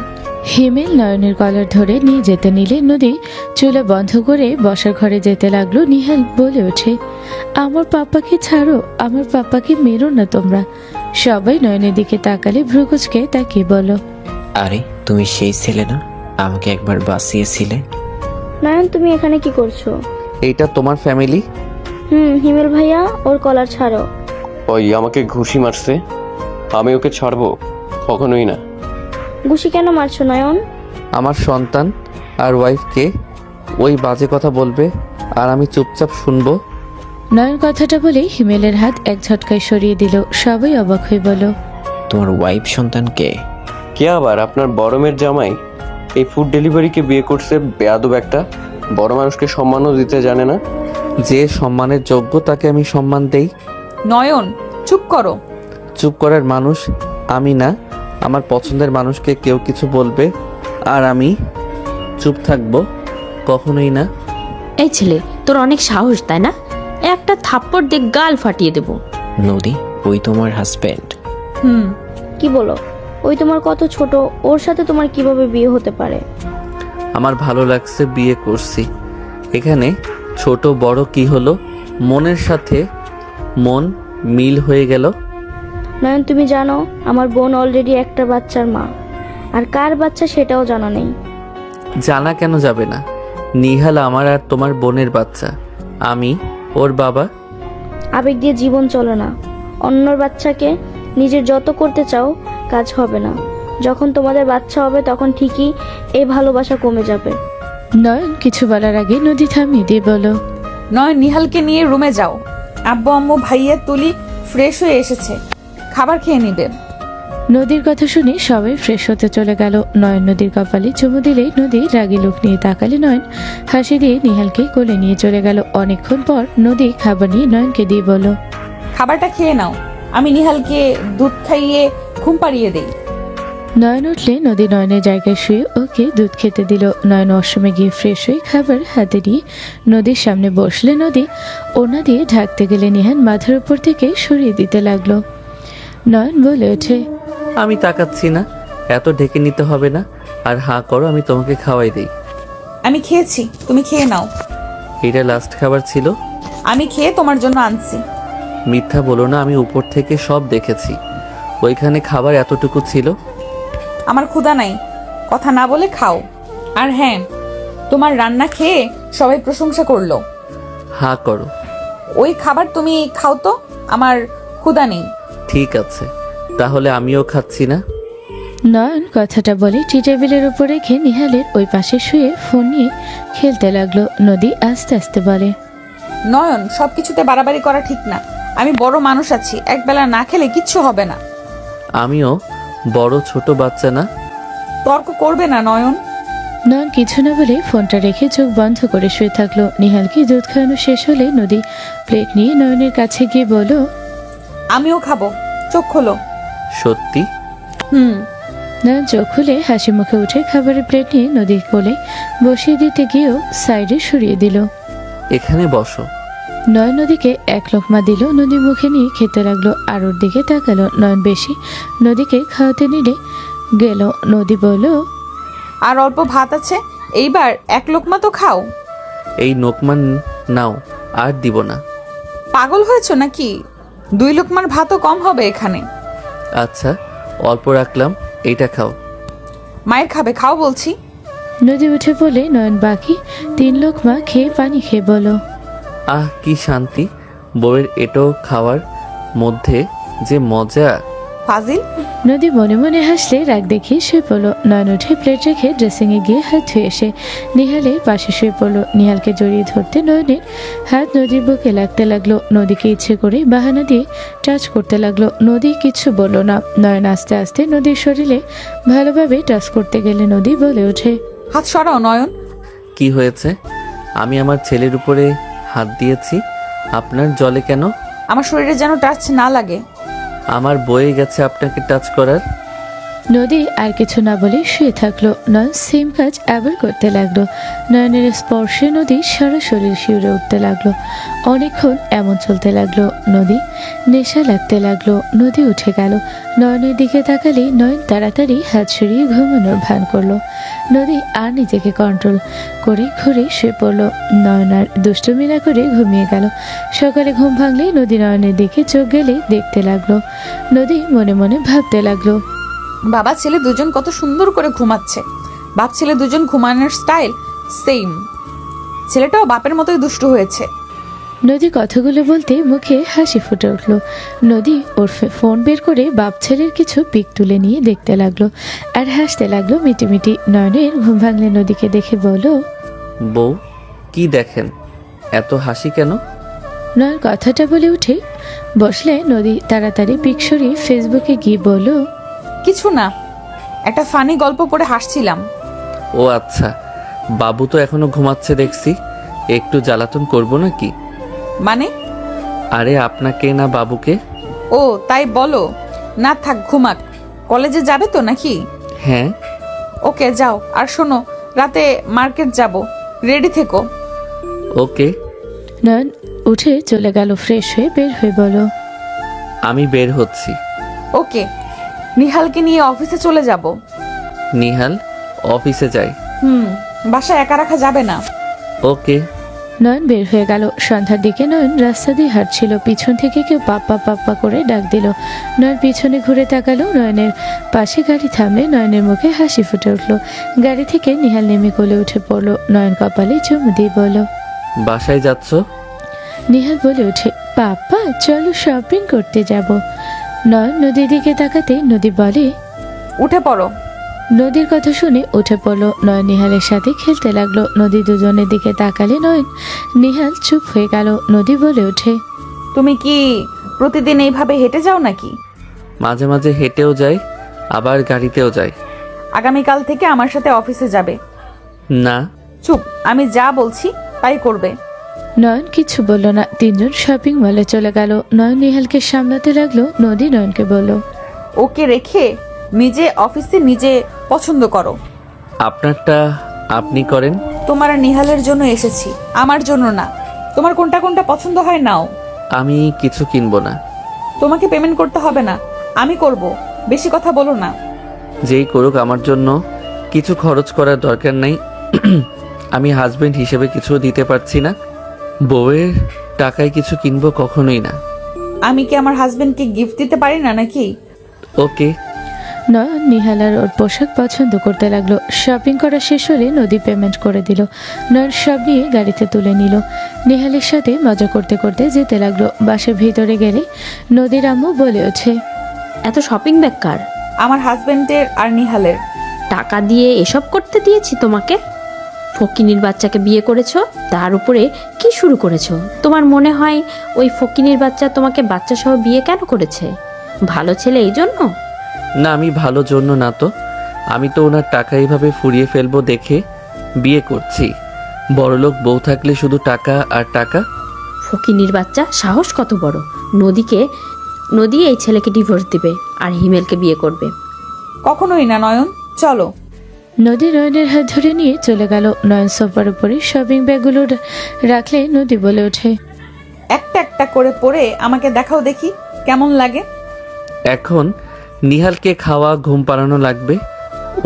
হিমেল নয়নের কলার ধরে নিয়ে যেতে নিলে নদী চুলা বন্ধ করে বসার ঘরে যেতে লাগলো। নিহাল বলে ওঠে, আমার পাপ্পাকে ছাড়ো, আমার পাপ্পাকে মেরো না তোমরা। সবাই নয়নের দিকে তাকালে ভ্রুকুচকে তাকিয়ে বলো, আরে তুমি সেই ছেলে না, আমাকে একবার বাঁচিয়েছিলে? নয়ন, তুমি এখানে কি করছো? এইটা তোমার ফ্যামিলি? হিমেল ভাইয়া, ওর কলার ছাড়ো। ওই আমাকে ঘুষি মারছে, আমি ওকে ছাড়বো? কখনোই না। ঘুষি কেন মারছো নয়ন? আমার সন্তান আর ওয়াইফকে ওই বাজে কথা বলবে আর আমি চুপচাপ শুনবো? নয়ন কথাটা বলেই হিমেলের হাত এক ঝটকায় সরিয়ে দিল। সবাই অবাক হয়ে বলো, তোমার ওয়াইফ সন্তান কে? কে আবার? আপনার বড় মেয়ের জামাই। এই ফুড ডেলিভারিকে বিয়ে করছে, বেয়াদব একটা। বড় মানুষকে সম্মানও দিতে জানে না। যে সম্মানের যোগ্য তাকে আমি সম্মান দেই। নয়ন চুপ করো। চুপ করার মানুষ আমি না। আমার পছন্দের মানুষকে কেউ কিছু বলবে আর আমি চুপ থাকবো? কখনোই না। এই ছেলে, তোর অনেক সাহস তাই না? একটা থাপ্পড় দিয়ে গাল ফাটিয়ে দেব। নদী, ওই তোমার হাজবেন্ড? কি বলো? ওই তোমার কত ছোট, ওর সাথে তোমার কিভাবে বিয়ে হতে পারে? আমার ভালো লাগছে, বিয়ে করছি। এখানে ছোট বড় কি হলো? মনের সাথে মন মিল হয়ে গেল। নয়ন, তুমি জানো আমার বোন অলরেডি একটা বাচ্চার মা, আর কার বাচ্চা সেটাও জানা নেই। জানা কেন যাবে না? নিহাল আমার আর তোমার বোনের বাচ্চা, আমি ওর বাবা। আবেগ দিয়ে জীবন চলে না। অন্যর বাচ্চাকে নিজের যত করতে চাও, কাজ হবে না। যখন তোমাদের বাচ্চা হবে তখন ঠিকই এই ভালোবাসা কমে যাবে। নয়ন কিছু বলার আগে নদী থামিয়ে দিয়ে বলো, নয়, নিহালকে নিয়ে রুমে যাও। আব্বু আম্মু ভাইয়া তুলি ফ্রেশ হয়ে এসেছে, খাবার খেয়ে নিবে। নদীর কথা শুনে সবাই ফ্রেশ হতে চলে গেল। নয়ন নদীর কপালে চুমু দিলেই নদী রাগী লোক নিয়ে তাকালে নয়ন হাসি দিয়ে নিহালকে কোলে নিয়ে চলে গেল। অনেকক্ষণ পর নদী খাবার নিয়ে নয়নকে দিয়ে বলল, খাবারটা খেয়ে নাও, আমি নিহালকে দুধ খাইয়ে ঘুম পাড়িয়ে দেই। নয়ন উঠলে নদী নয়নের জায়গায় শুয়ে ওকে দুধ খেতে দিল। নয়ন ওয়াশরুমে গিয়ে ফ্রেশ হয়ে খাবার হাতে নিয়ে নদীর সামনে বসলে নদী ওনা দিয়ে ঢাকতে গেলে নিহান মাথার উপর থেকে সরিয়ে দিতে লাগলো। নয়ন বলে ওঠে, আমি তাকাচ্ছি না, এত ঢেকে নিতে হবে না। আর হাঁ করো, আমি তোমাকে খাওয়াই দেই। আমি খেয়েছি, তুমি খেয়ে নাও। এটা লাস্ট খাবার ছিল। আমি খেয়ে তোমার জন্য আনছি। মিথ্যা বলো না, আমি উপর থেকে সব দেখেছি। ওইখানে খাবার এতটুকু ছিল। আমার ক্ষুধা নাই, কথা না বলে খাও। আর হ্যাঁ, তোমার রান্না খেয়ে সবাই প্রশংসা করলো। হাঁ করো। ওই খাবার তুমি খাও তো, আমার ক্ষুধা নেই। ঠিক আছে, তাহলে আমিও খাচ্ছি না। নয়ন কথাটা বলে টি টেবিলের উপর রেখে নিহালের ওই পাশে শুয়ে ফোন নিয়ে খেলতে লাগলো। নদী আস্তে আস্তে বলে, নয়ন, সবকিছুতে বাড়াবাড়ি করা ঠিক না। আমি বড় মানুষ আছি, একবেলা না খেলে কিচ্ছু হবে না। আমিও বড় ছোট বাচ্চা না। তর্ক করবে না নয়ন। নয়ন কিছু না বলে ফোনটা রেখে চোখ বন্ধ করে শুয়ে থাকলো। নিহালকে দুধ খাওয়ানো শেষ হলে নদী প্লেট নিয়ে নয়নের কাছে গিয়ে বলল, আমিও খাবো, চোখ খোলো। সত্যি? নয়ন চোখ খুলে হাসি মুখে উঠে খাবারের প্লেট নিয়ে নদীর কোলে বসিয়ে দিতে গিয়েও সাইডে সরিয়ে দিল। এখানে বসো। নয়ন নদীকে এক লোকমা দিল। নদী মুখে নিয়ে খেতে লাগলো আর ওর দিকে তাকালো। নয়ন বেশি নদীকে খাওয়াতে নিলে গেল। নদী বলল, আর অল্প ভাত আছে, এইবার এক লোকমা তো খাও। এই নোকমান নাও, আর দিব না। পাগল হয়েছো নাকি? 2 লোকমার ভাতও কম হবে এখানে। আচ্ছা, অল্প রাখলাম, এইটা খাও। মায়ের খাবে, খাও বলছি। নদী উঠে বলে নয়ন বাকি 3 লোকমা খেয়ে পানি খেয়ে বলো, আহ কি শান্তি, বউয়ের এটো খাওয়ার মধ্যে যে মজা। ফাজিল। নদী মনে মনে হাসলে রাগ দেখিয়ে শুয়ে পড়লো। নয়ন উঠে প্লেট রেখে ড্রেসিংয়ে গিয়ে হাত ধুয়ে এসে নিহালের পাশে শুয়ে পড়লো। নিহালকে জড়িয়ে ধরতে নয়নের হাত নদীর বুকে লাগতে লাগলো। নদীকে ইচ্ছে করে বাহানা দিয়ে টাচ করতে লাগলো। নদী কিছু বলল না। নয়ন আস্তে আস্তে নদীর শরীরে ভালোভাবে টাচ করতে গেলে নদী বলে ওঠে, হাত সরাও নয়ন। কি হয়েছে? আমি আমার ছেলের উপরে হাত দিয়েছি, আপনার জলে কেন? আমার শরীরে যেন টাচ না লাগে। আমার বয়ে গেছে আপনাকে টাচ করার। নদী আর কিছু না বলে শুয়ে থাকলো। নয়ন সেম কাজ আবার করতে লাগলো। নয়নের স্পর্শে নদীর সারা শরীর শিউরে উঠতে লাগলো। অনেকক্ষণ এমন চলতে লাগলো। নদী নেশা লাগতে লাগলো। নদী উঠে গেল। নয়নের দিকে তাকালেই নয়ন তাড়াতাড়ি হাত সরিয়ে ঘুমানোর ভান করলো। নদী আর নিজেকে কন্ট্রোল করে ঘুরে শুয়ে পড়লো। নয়ন আর দুষ্টুমি না করে ঘুমিয়ে গেল। সকালে ঘুম ভাঙলেই নদী নয়নের দিকে চোখ গেলেই দেখতে লাগলো। নদী মনে মনে ভাবতে লাগলো, বাবা ছেলে দুজন কত সুন্দর করে ঘুমাচ্ছে। বাপ ছেলে দুজন ঘুমানোর স্টাইল সেম। ছেলেটাও বাপের মতোই দুষ্টু হয়েছে। নদী কথাগুলো বলতে মুখে হাসি ফুটে উঠল। নদী ওর ফোন বের করে বাপ ছেলের কিছু পিক তুলে নিয়ে দেখতে লাগলো আর হাসতে লাগলো মিটিমিটি। নয়নের ঘুম ভাঙলে নদীকে দেখে বলো, বউ কি দেখেন, এত হাসি কেন? নয়ন কথাটা বলে উঠে বসলে নদী তাড়াতাড়ি পিক সরিয়ে ফেসবুকে গিয়ে বলো, কিছু না, একটা ফানি গল্প পড়ে হাসছিলাম। ও আচ্ছা, বাবু তো এখনো ঘুমাচ্ছে দেখছি, একটু জ্বালাতন করবো নাকি? মানে? আরে আপনাকে না বাবুকে। ও তাই বলো। না থাক, ঘুমাক। কলেজে যাবে তো নাকি? হ্যাঁ। ওকে যাও। আর শোনো, রাতে মার্কেট যাব, রেডি থেকো। ওকে। নয়ন উঠে চলে গেল। ফ্রেশ হয়ে বের হয়ে বলো, আমি বের হচ্ছি। ওকে। নিহালকে নিয়ে অফিসে চলে যাব। নিহাল অফিসে যায়? বাসায় একা রাখা যাবে না। ওকে। নয়ন বের হয়ে গেল। সন্ধ্যার দিকে নয়ন রাস্তা দিয়ে হাঁটছিল। পিছন থেকে কেউ পাপ্পা পাপ্পা করে ডাক দিল। নয়ন পিছনে ঘুরে তাকালো। নয়নের পাশে গাড়ি থামলে নয়নের মুখে হাসি ফুটে উঠলো। গাড়ি থেকে নিহাল নেমে কোলে উঠে পড়লো। নয়ন কপালে চুমু দিয়ে বলল, বাসায় যাচ্ছ? নিহাল বলে ওঠে, পাপ্পা চলো শপিং করতে যাব। নয়ন নদীর দিকে তাকাতে নদী বলে, উঠে পড়ো। নদীর কথা শুনে উঠে পড়লো। নয়ন নিহালের সাথে খেলতে লাগলো। নদী দুজনের দিকে তাকালে নয়ন নিহাল চুপ হয়ে গেল। নদী বলে ওঠে, তুমি কি প্রতিদিন এইভাবে হেঁটে যাও নাকি? মাঝে মাঝে হেঁটেও যাই, আবার গাড়িতেও যাই। আগামীকাল থেকে আমার সাথে অফিসে যাবে। না। চুপ, আমি যা বলছি তাই করবে। নয়ন কিছু বলল না। তিনজন শপিং মলে চলে গেল। নয়ন নিহালকে সামলাতে লাগলো। নদী নয়নকে বলল, ওকে রেখে নিজে অফিসে নিজে পছন্দ করো। আপনারটা আপনি করেন। তোমার আর নিহালের জন্য এসেছি, আমার জন্য না। তোমার কোনটা কোনটা পছন্দ হয় নাও। আমি কিছু কিনবো না। তোমাকে পেমেন্ট করতে হবে না, আমি করব। বেশি কথা বলো না। যেই করুক, আমার জন্য কিছু খরচ করার দরকার নেই। আমি হাজবেন্ড হিসেবে কিছু দিতে পারছি না। বউয়ের টাকায় কিছু কিনবো কখনোই না। আমি কি আমার হাজবেন্ডকে গিফট দিতে পারি না নাকি? ওকে। নয়ন নিহাল আর ওর পোশাক পছন্দ করতে লাগলো। শপিং করা শেষ হলে নদী পেমেন্ট করে দিল। নয়ন সব নিয়ে গাড়িতে তুলে নিল। নিহালের সাথে মজা করতে করতে যেতে লাগলো। বাসের ভিতরে গেলে নদীর আম্মু বলে ওঠে, এত শপিং ব্যাগ কার? আমার হাজবেন্ডের আর নিহালের। টাকা দিয়ে এসব করতে দিয়েছি তোমাকে? ফকিনীর বাচ্চাকে বিয়ে করেছো, তার উপরে কি শুরু করেছো? তোমার মনে হয় ওই ফকিনীর বাচ্চা তোমাকে বাচ্চা সহ বিয়ে কেন করেছে? ভালো ছেলে এই জন্য? না, আমি ভালো জন্য না তো। আমি তো ওনার টাকা এইভাবে ফুরিয়ে ফেলবো দেখে বিয়ে করছি। বড়লোক বউ থাকলে শুধু টাকা আর টাকা। ফকিনীর বাচ্চা সাহস কত বড়! নদী এই ছেলেকে ডিভোর্স দিবে আর হিমেলকে বিয়ে করবে। কখনোই না নয়ন, চলো। নদী নয়নের হাত ধরে নিয়ে চলে গেল। নয়ন সোফার উপরে শপিং ব্যাগগুলো রাখলে নদী বলে ওঠে, একটা একটা করে পরে আমাকে দেখাও দেখি কেমন লাগে। এখন নিহালকে খাওয়া ঘুম পাড়ানো লাগবে,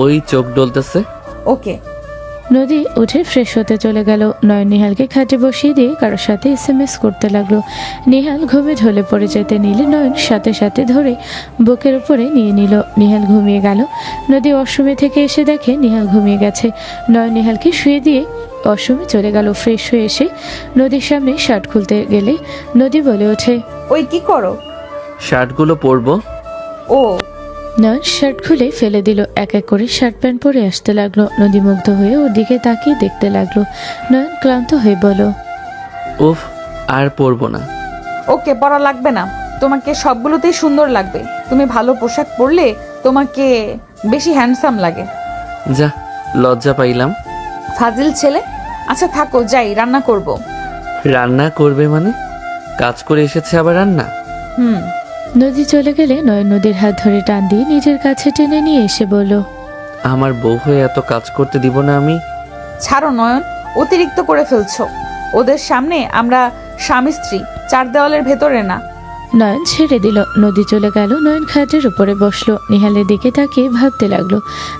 ওই চোখ ডলতেছে। ওকে। নদী উঠে ফ্রেশ হতে চলে গেল। নয়ন নিহালকে খাটে বসিয়ে দিয়ে কারোর সাথে SMS করতে লাগলো। নিহাল ঘুমে ঢলে পড়ে যেতে নিলে নয়ন সাথে সাথে ধরে বুকের উপরে নিয়ে নিল। নিহাল ঘুমিয়ে গেল। নদী ওয়াশরুমে থেকে এসে দেখে নিহাল ঘুমিয়ে গেছে। নয়ন নিহালকে শুয়ে দিয়ে ওয়াশরুমে চলে গেল। ফ্রেশ হয়ে এসে নদীর সামনে শার্ট খুলতে গেলে নদী বলে ওঠে, ওই কি করো? শার্টগুলো পরবো। ও নয়ন শার্ট খুলে ফেলে দিল। এক এক করে শার্ট প্যান্ট পরে আসতে লাগলো। নদী মুগ্ধ হয়ে ওর দিকে তাকিয়ে দেখতে লাগলো। নয়ন ক্লান্ত হয়ে বলল, উফ, আর পরবো না। ওকে, পরা লাগবে না। তোমাকে সবগুলোতেই সুন্দর লাগবে। তুমি ভালো পোশাক পরলে তোমাকে বেশি হ্যান্ডসাম লাগে। যা, লজ্জা পাইলাম। ফাজিল ছেলে। আচ্ছা থাকো, যাই, রান্না করব। রান্না করবে মানে? কাজ করে এসেছে আবার রান্না? হুম। নদী চলে গেলে নয়ন নদীর হাত ধরে টান দিয়ে নিজের কাছে টেনে নিয়ে এসে বলল, আমার বউ হয়ে এত কাজ করতে দিব না আমি। ছাড়ো নয়ন, অতিরিক্ত করে ফেলছো। ওদের সামনে আমরা স্বামী স্ত্রী, চার দেওয়ালের ভেতরে না। নয়ন ছেড়ে দিল। নদী চলে গেল। নয়ন খাটের উপরে বসলো। নিহালের দিকে তাকিয়ে ভাবতে লাগলো।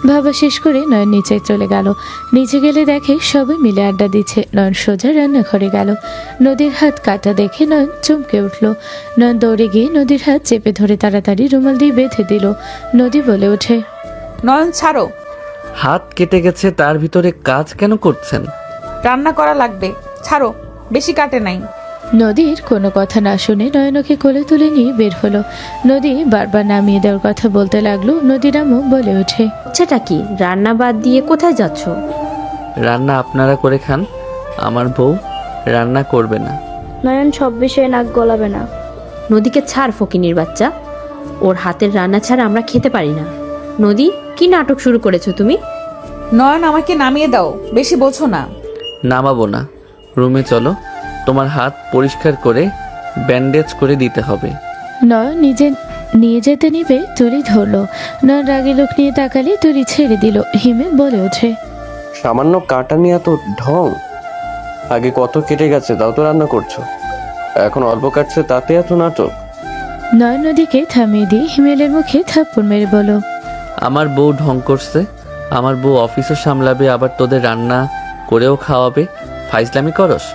ভাবা শেষ করে নয়ন নিচে চলে গেল। নিচে গেলে দেখে সবাই মিলে আড্ডা দিচ্ছে। নয়ন সোজা রান্নাঘরে গেল। নদীর হাত কাটা দেখে নয়ন চমকে উঠল। নয়ন দৌড়ে গিয়ে নদীর হাত চেপে ধরে তাড়াতাড়ি রুমাল দিয়ে বেঁধে দিল। নদী বলে ওঠে, নয়ন ছাড়ো, হাত কেটে গেছে, তার ভিতরে কাজ কেন করছেন? রান্না করা লাগবে। ছাড়ো, বেশি কাটে নাই। নদীর কোনো কথা না শুনে নয়নকে কোলে তুলে নিয়ে বের হলো। নদী বারবার নামিয়ে দেওয়ার কথা বলতে লাগলো। নদীর আম্মু বলে ওঠে, হচ্ছেটা কি? রান্না বাদ দিয়ে কোথায় যাচ্ছ? রান্না আপনারা করে খান, আমার বউ রান্না করবে না। নয়ন সব বিষয়ে নাক গলাবে না। নদীকে ছাড় ফকিনীর বাচ্চা। ওর হাতের রান্না ছাড়া আমরা খেতে পারি না। নদী, কি নাটক শুরু করেছো তুমি? নয়ন আমাকে নামিয়ে দাও, বেশি বোঝো না। নামাবো না, রুমে চলো, তোমার হাত পরিষ্কার করে ব্যান্ডেজ করে দিতে হবে। নয়ন নিজে নিয়ে যেতে নিবে তুলি ধরলো। নয়ন রাগে লোক নিয়ে তাকালে তুলি ছেড়ে দিল। হিমে বলে ওঠে, সামান্য কাটা নিয়ে এত ঢং? আগে কত কেটে গেছে তাও তো রান্না করছো, এখন অল্প কাটছে তাতে এত নাটক? নয়ন নদীকে থামিয়ে দিয়ে হিমেলের মুখে থাপ্পড় মেরে বলো, আমার বউ ঢং করছে, আমার বউ অফিসও সামলাবে, আবার তোদের রান্না করেও খাওয়াবে। ফাইজলামি করস?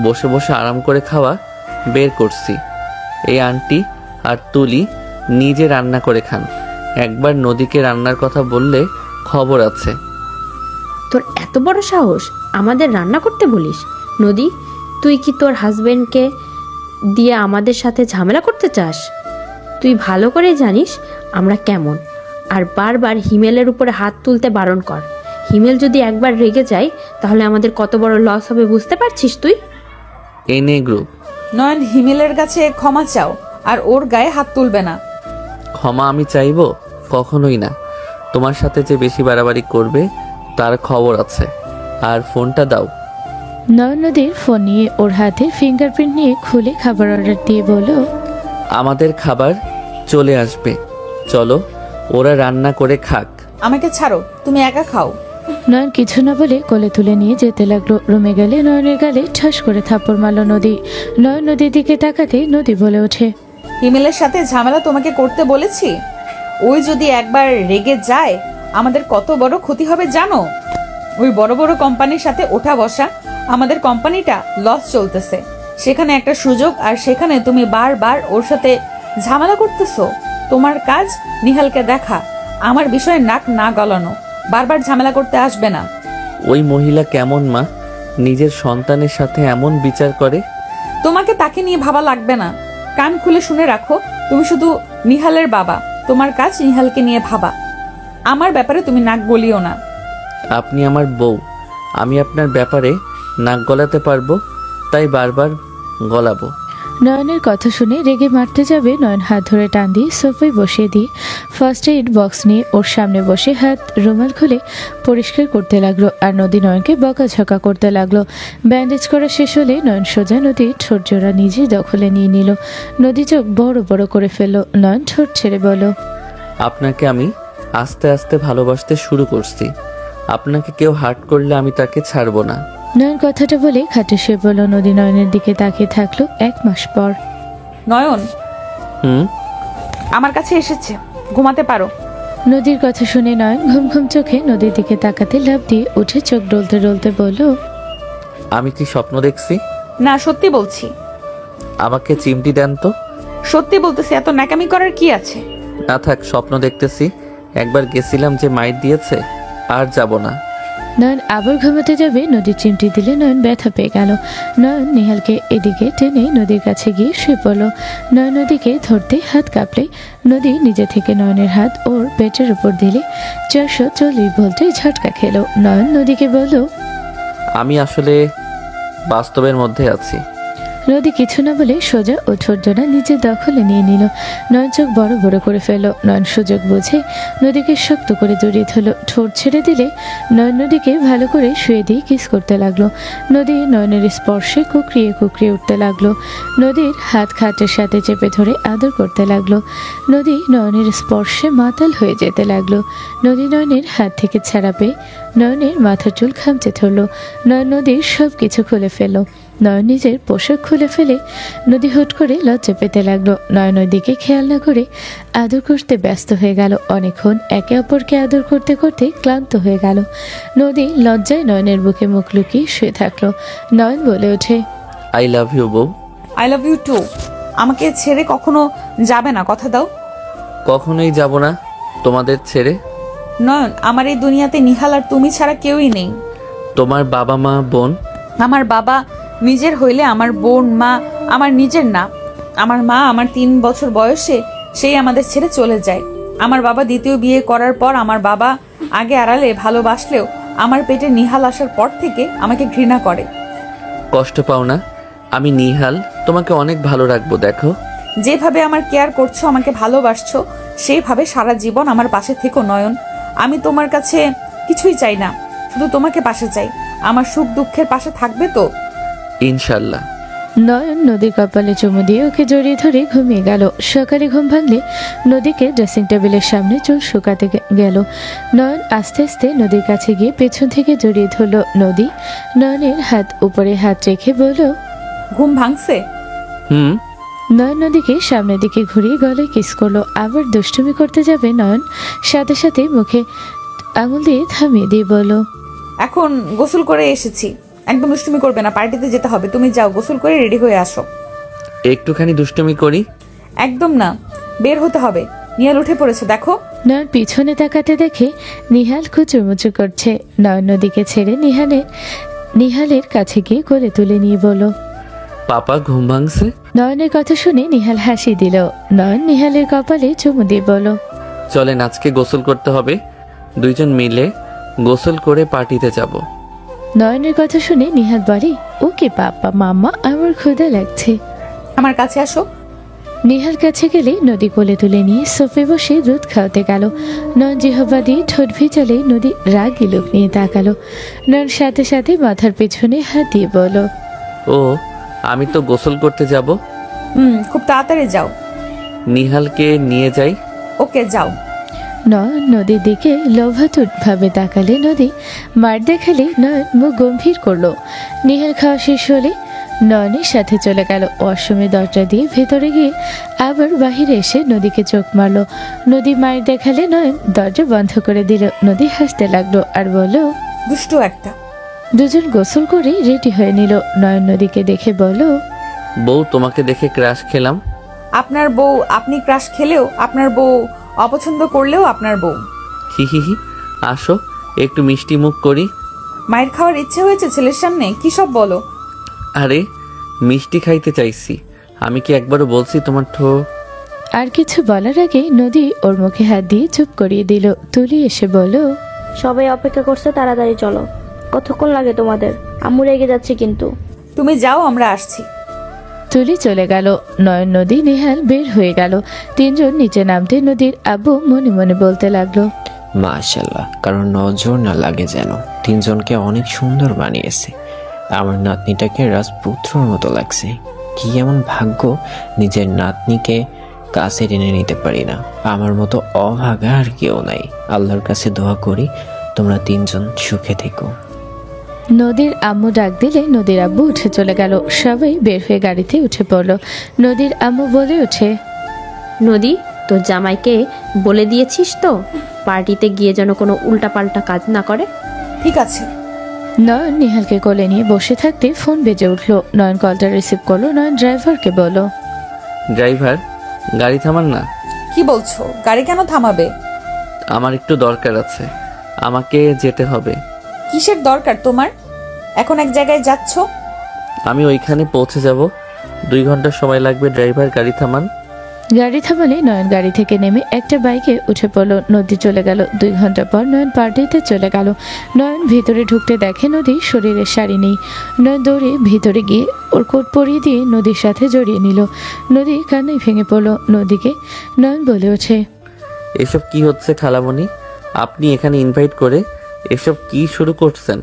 বসে বসে আরাম করে খাওয়া বের করছি। এই আন্টি আর তুলি নিজে রান্না করে খান, একবার নদীকে রান্নার কথা বললে খবর আছে। তোর এত বড় সাহস আমাদের রান্না করতে বলিস? নদী, তুই কি তোর হাজবেন্ডকে দিয়ে আমাদের সাথে ঝামেলা করতে চাস? তুই ভালো করেই জানিস আমরা কেমন। আর বারবার হিমেলের উপরে হাত তুলতে বারণ কর। হিমেল যদি একবার রেগে যায় তাহলে আমাদের কত বড় লস হবে বুঝতে পারছিস তুই? এনে গ্রুপ। নয়ন হিমেলের কাছে ক্ষমা চাও, আর ওর গায়ে হাত তুলবে না। ক্ষমা আমি চাইবো? কখনোই না। তোমার সাথে যে বেশি বাড়াবাড়ি করবে তার খবর আছে। আর ফোনটা দাও। নয়ন নদীর ফোন নিয়ে ওর হাতে ফিঙ্গারপ্রিন্ট নিয়ে খুলে খাবার অর্ডার দিয়ে বলো, আমাদের খাবার চলে আসবে, চলো ওরা রান্না করে খাক। আমাকে ছাড়ো, তুমি একা খাও। নয়ন কিছু না বলে কোলে তুলে নিয়ে যেতে লাগলো। রুমে গেলে নয়নের গালে ঠাস করে থাপ্পড় মারল নদী। নয়ন নদীর দিকে তাকাতে নদী বলে ওঠে, হিমেলের সাথে ঝামেলা তোমাকে করতে বলেছি? ওই যদি একবার রেগে যায় আমাদের কত বড় ক্ষতি হবে জানো? ওই বড় বড় কোম্পানির সাথে ওঠা বসা, আমাদের কোম্পানিটা লস চলতেছে, সেখানে একটা সুযোগ, আর সেখানে তুমি বারবার ওর সাথে ঝামেলা করতেছো। তোমার কাজ নিহালকে দেখা, আমার বিষয়ে নাক না গলানো। বারবার ঝামেলা করতে আসবে না। ওই মহিলা কেমন মা, নিজের সন্তানের সাথে এমন বিচার করে? তোমাকে তাকে নিয়ে ভাবা লাগবে না। কান খুলে শুনে রাখো, তুমি শুধু নিহালের বাবা, তোমার কাজ নিহালকে নিয়ে ভাবা। আমার ব্যাপারে তুমি নাক গলিও না। আপনি আমার বউ, আমি আপনার ব্যাপারে নাক গলাতে পারবো, তাই বারবার গলাবো। নয়নের কথা শুনে রেগে মারতে যাবে নয়ন হাত ধরে টান দিয়ে সোফায় বসিয়ে দিয়ে ফার্স্ট এইড বক্স নিয়ে ওর সামনে বসে হাত রুমাল খুলে পরিষ্কার করতে লাগলো। আর নদী নয়নকে বকাঝকা করতে লাগলো। ব্যান্ডেজ করা শেষ হলে নয়ন সোজা নদীর ঠোঁট জোড়া নিজে দখলে নিয়ে নিল। নদী চোখ বড় বড় করে ফেললো। নয়ন ঠোঁট ছেড়ে বলল, আপনাকে আমি আস্তে আস্তে ভালোবাসতে শুরু করছি, আপনাকে কেউ হার্ট করলে আমি তাকে ছাড়বো না। নয়ন কথাটা বলে খাটে শুয়ে পড়ল। নদী নয়নের দিকে তাকিয়ে থাকলো। 1 মাস পর নয়ন হুম, আমার কাছে এসেছে, ঘুমাতে পারো। নদীর কথা শুনে নয়ন ঘুম ঘুম চোখে নদীর দিকে তাকাতে লাফ দিয়ে উঠে চোখ ডলতে ডলতে বলল, আমি কি স্বপ্ন দেখছি? না, সত্যি বলছি। আমাকে চিমটি দেন তো। সত্যি বলতেছি, এত ন্যাকামি করার কি আছে? না থাক, স্বপ্ন দেখতেছি। একবার গেছিলাম যে মাইট দিয়েছে, আর যাব না। নয়ন আবার ঘুমাতে যাবে, নদীর চিমটি দিলে নয়ন ব্যথা পেয়ে গেল। নয়ন নিহালকে এদিকে টেনে নদীর কাছে গিয়ে শুয়ে পড়ল। নয়ন নদীকে ধরতে হাত কাঁপলে নদী নিজে থেকে নয়নের হাত ওর পেটের উপর দিলে 440 ভোল্টে ঝটকা খেলো। নয়ন নদীকে বলল, আমি আসলে বাস্তবের মধ্যে আছি। নদী কিছু না বলে সোজা ও ঠোঁটজোড়া নিজের দখলে নিয়ে নিল। নয়ন চোখ বড় বড় করে ফেলল। নয়ন সুযোগ বুঝে নদীকে শক্ত করে জড়িয়ে ধরল। ঠোঁট ছেড়ে দিলে নয়ন নদীকে ভালো করে শুয়ে দিয়ে কিস করতে লাগলো। নদী নয়নের স্পর্শে কুকরিয়ে কুকরিয়ে উঠতে লাগলো। নদীর হাত খাটের সাথে চেপে ধরে আদর করতে লাগলো। নদী নয়নের স্পর্শে মাতাল হয়ে যেতে লাগলো। নদী নয়নের হাত থেকে ছাড়া পেয়ে নয়নের মাথার চুল খামচে ধরল। নয়ন নদীর সব কিছু খুলে ফেলল। নয়ন নিজের পোশাক খুলে ফেলে নদী হুট করে লজ্জা পেতে লাগলো। নয়ন ওই দিকে খেয়াল না করে আদর করতে ব্যস্ত হয়ে গেল। অনেকক্ষণ একে অপরকে আদর করতে করতে ক্লান্ত হয়ে গেল। নদী লজ্জায় নয়নের বুকে মুখ লুকিয়ে শুয়ে থাকলো। নয়ন বলে ওঠে, আই লাভ ইউ বউ। I love you too. আমাকে ছেড়ে কখনো যাবে না, কথা দাও। কখনোই যাব না তোমাদের ছেড়ে। নয়ন, আমার এই দুনিয়াতে নিহাল আর তুমি ছাড়া কেউই নেই। তোমার বাবা মা বোন? আমার বাবা নিজের হইলে আমার বোন মা আমার নিজের না। আমার মা আমার 3 বছর বয়সে সেই আমাদের ছেড়ে চলে যায়। আমার বাবা দ্বিতীয় বিয়ে করার পর আমার বাবা আগে আড়ালে ভালোবাসলেও আমার পেটে নিহাল আসার পর থেকে আমাকে ঘৃণা করে। কষ্ট পাও না, আমি নিহাল তোমাকে অনেক ভালো রাখবো। দেখো, যেভাবে আমার কেয়ার করছো, আমাকে ভালোবাসছো, সেইভাবে সারা জীবন আমার পাশে থেকো নয়ন। আমি তোমার কাছে কিছুই চাই না, শুধু তোমাকে পাশে চাই। আমার সুখ দুঃখের পাশে থাকবে তো? ইনশাল্লাহ। নয়ন নদীর কপালে চুমু দিয়ে ওকে জড়িয়ে ধরে ঘুমিয়ে গেল। সকালে ঘুম ভাঙলে নদীকে ড্রেসিং টেবিলের সামনে চুল শুকাতে গেল। নয়ন আস্তে আস্তে নদীর কাছে গিয়ে পেছন থেকে জড়িয়ে ধরল। নদী নয়নের হাত উপরে হাত রেখে বলল, ঘুম ভাঙছে? হুম। নয়ন নদীকে সামনের দিকে ঘুরিয়ে গলায় কিস করলো। আবার দুষ্টুমি করতে যাবে নয়ন সাথে সাথে মুখে আঙুল দিয়ে থামিয়ে দিয়ে বলল, এখন গোসল করে এসেছি, একদম দুষ্টুমি করবে না, পার্টিতে যেতে হবে। তুমি যাও, গোসল করে রেডি হয়ে আসো। একটুখানি দুষ্টুমি করি? একদম না, বের হতে হবে। নিহাল উঠে পড়েছে, দেখো। নয়ন পিছনে তাকাতে দেখে নিহাল কুচুমুচু করছে। নয়ন নদীকে ছেড়ে নিহালের কাছে গিয়ে কোলে তুলে নিয়ে বলল, পাপা ঘুম ভাঙছে? নয়নের কথা শুনে নিহাল হাসি দিল। নয়ন নিহালের কপালে চুমু দিয়ে বলল, চলেন, আজকে গোসল করতে হবে। দুইজন মিলে গোসল করে পার্টিতে যাব। নয়নের কথা শুনে নিহাল বলে, ওকে পাপা মাম্মা, আমার ক্ষুধা লাগছে। আমার কাছে আসো। নিহাল কাছে গেলে নদী কোলে তুলে নিয়ে সোফে বসে দুধ খাওয়াতে গেল। নয়ন জিহ্বা দিয়ে ঠোঁট ভিজালে নদী রাগি লোক নিয়ে তাকালো। নয়ন সাথে সাথে মাথার পেছনে হাত দিয়ে বলল, ও, আমি তো গোসল করতে যাব। খুব তাড়াতাড়ি যাও। নিহালকে নিয়ে যাই। ওকে, যাও। নয়ন নদীর দিকে লোভাতুর ভাবে তাকালে নদী মার দেখালে নয়ন মুখ গম্ভীর করলো। নিহাল খাওয়া শেষ হলে নয়নের সাথে চলে গেল। ওয়াশরুমের দরজা দিয়ে ভেতরে গিয়ে আবার বাহিরে এসে নদীকে চোখ মারলো। নদী মায়ের দেখালে নয়ন দরজা বন্ধ করে দিল। নদী হাসতে লাগলো আর বলল, দুষ্টু একটা। দুজন গোসল করে রেডি হয়ে নিল। নয়ন নদীকে দেখে বলল, বউ, তোমাকে দেখে ক্রাশ খেলাম। আপনার বউ, আপনি ক্রাশ খেলেও আপনার বউ, অপছন্দ করলেও আপনার বউ। হি হি হি, আসো একটু মিষ্টি মুখ করি। মায়ের খাওয়ার ইচ্ছে হয়েছে ছেলের সামনে? কি সব বলো? আরে, মিষ্টি খাইতে চাইছি। আমি কি একবারও বলছি তোমার আর কিছু বলার আগে নদী ওর মুখে হাত দিয়ে চুপ করিয়ে দিল। তুলি এসে বলল, সবাই অপেক্ষা করছে, তাড়াতাড়ি চলো। কতক্ষণ লাগে তোমাদের? আম্মু রেগে যাচ্ছে কিন্তু। তুমি যাও, আমরা আসছি। তুলি চলে গেল। নয়ন নদী নিহাল বের হয়ে গেল। তিনজন নিচে নামতে নদীর আব্বু মনে মনে বলতে লাগলো, মাশাল্লাহ, কারণ নজর না লাগে যেন। তিনজনকে অনেক সুন্দর বানিয়েছে। আমার নাতনিটাকে রাজপুত্রর মতো লাগছে। কি এমন ভাগ্য, নিজের নাতনিকে কাছে টেনে নিতে পারি না। আমার মতো অভাগা আর কেউ নাই। আল্লাহর কাছে দোয়া করি তোমরা তিনজন সুখে থেকো। নদীর আম্মু ডাক দিলে নদীর আব্বু উঠে চলে গেল। সবাই বের হয়ে গাড়িতে উঠে পড়ল। নদীর আম্মু বলে ওঠে, নদী, তোর জামাইকে বলে দিয়েছিস তো পার্টিতে গিয়ে যেন কোনো উল্টাপাল্টা কাজ না করে? ঠিক আছে। নয়ন নিহালকে কোলে নিয়ে বসে থাকতে ফোন বেজে উঠলো। নয়ন কলটা রিসিভ করলো। নয়ন ড্রাইভারকে বলো, ড্রাইভার গাড়ি থামান না। কি বলছো? গাড়ি কেন থামাবে? আমার একটু দরকার আছে, আমাকে যেতে হবে। কিসের দরকার তোমার? এখন এক জায়গায় যাচ্ছ। আমি ওইখানে পৌঁছে যাব, 2 ঘন্টা সময় লাগবে। ড্রাইভার গাড়ি থামান। গাড়ি থামালে নয়ন গাড়ি থেকে নেমে একটা বাইকে উঠে পড়লো। নদী চলে গেল। 2 ঘন্টা পর নয়ন পার্টিতে চলে গেল। নয়ন ভিতরে ঢুকতে দেখে নদী শরীরে শাড়ি নেই। নয়ন দৌড়ে ভিতরে গিয়ে ওর কোট পরিয়ে দিয়ে নদীর সাথে জড়িয়ে নিল। নদী কান্নায় ভেঙে পড়লো। নদীকে নয়ন বলে ওঠে, এসব কি হচ্ছে খালামণি? আপনি এখানে ইনভাইট করে এসব কি শুরু করছেন?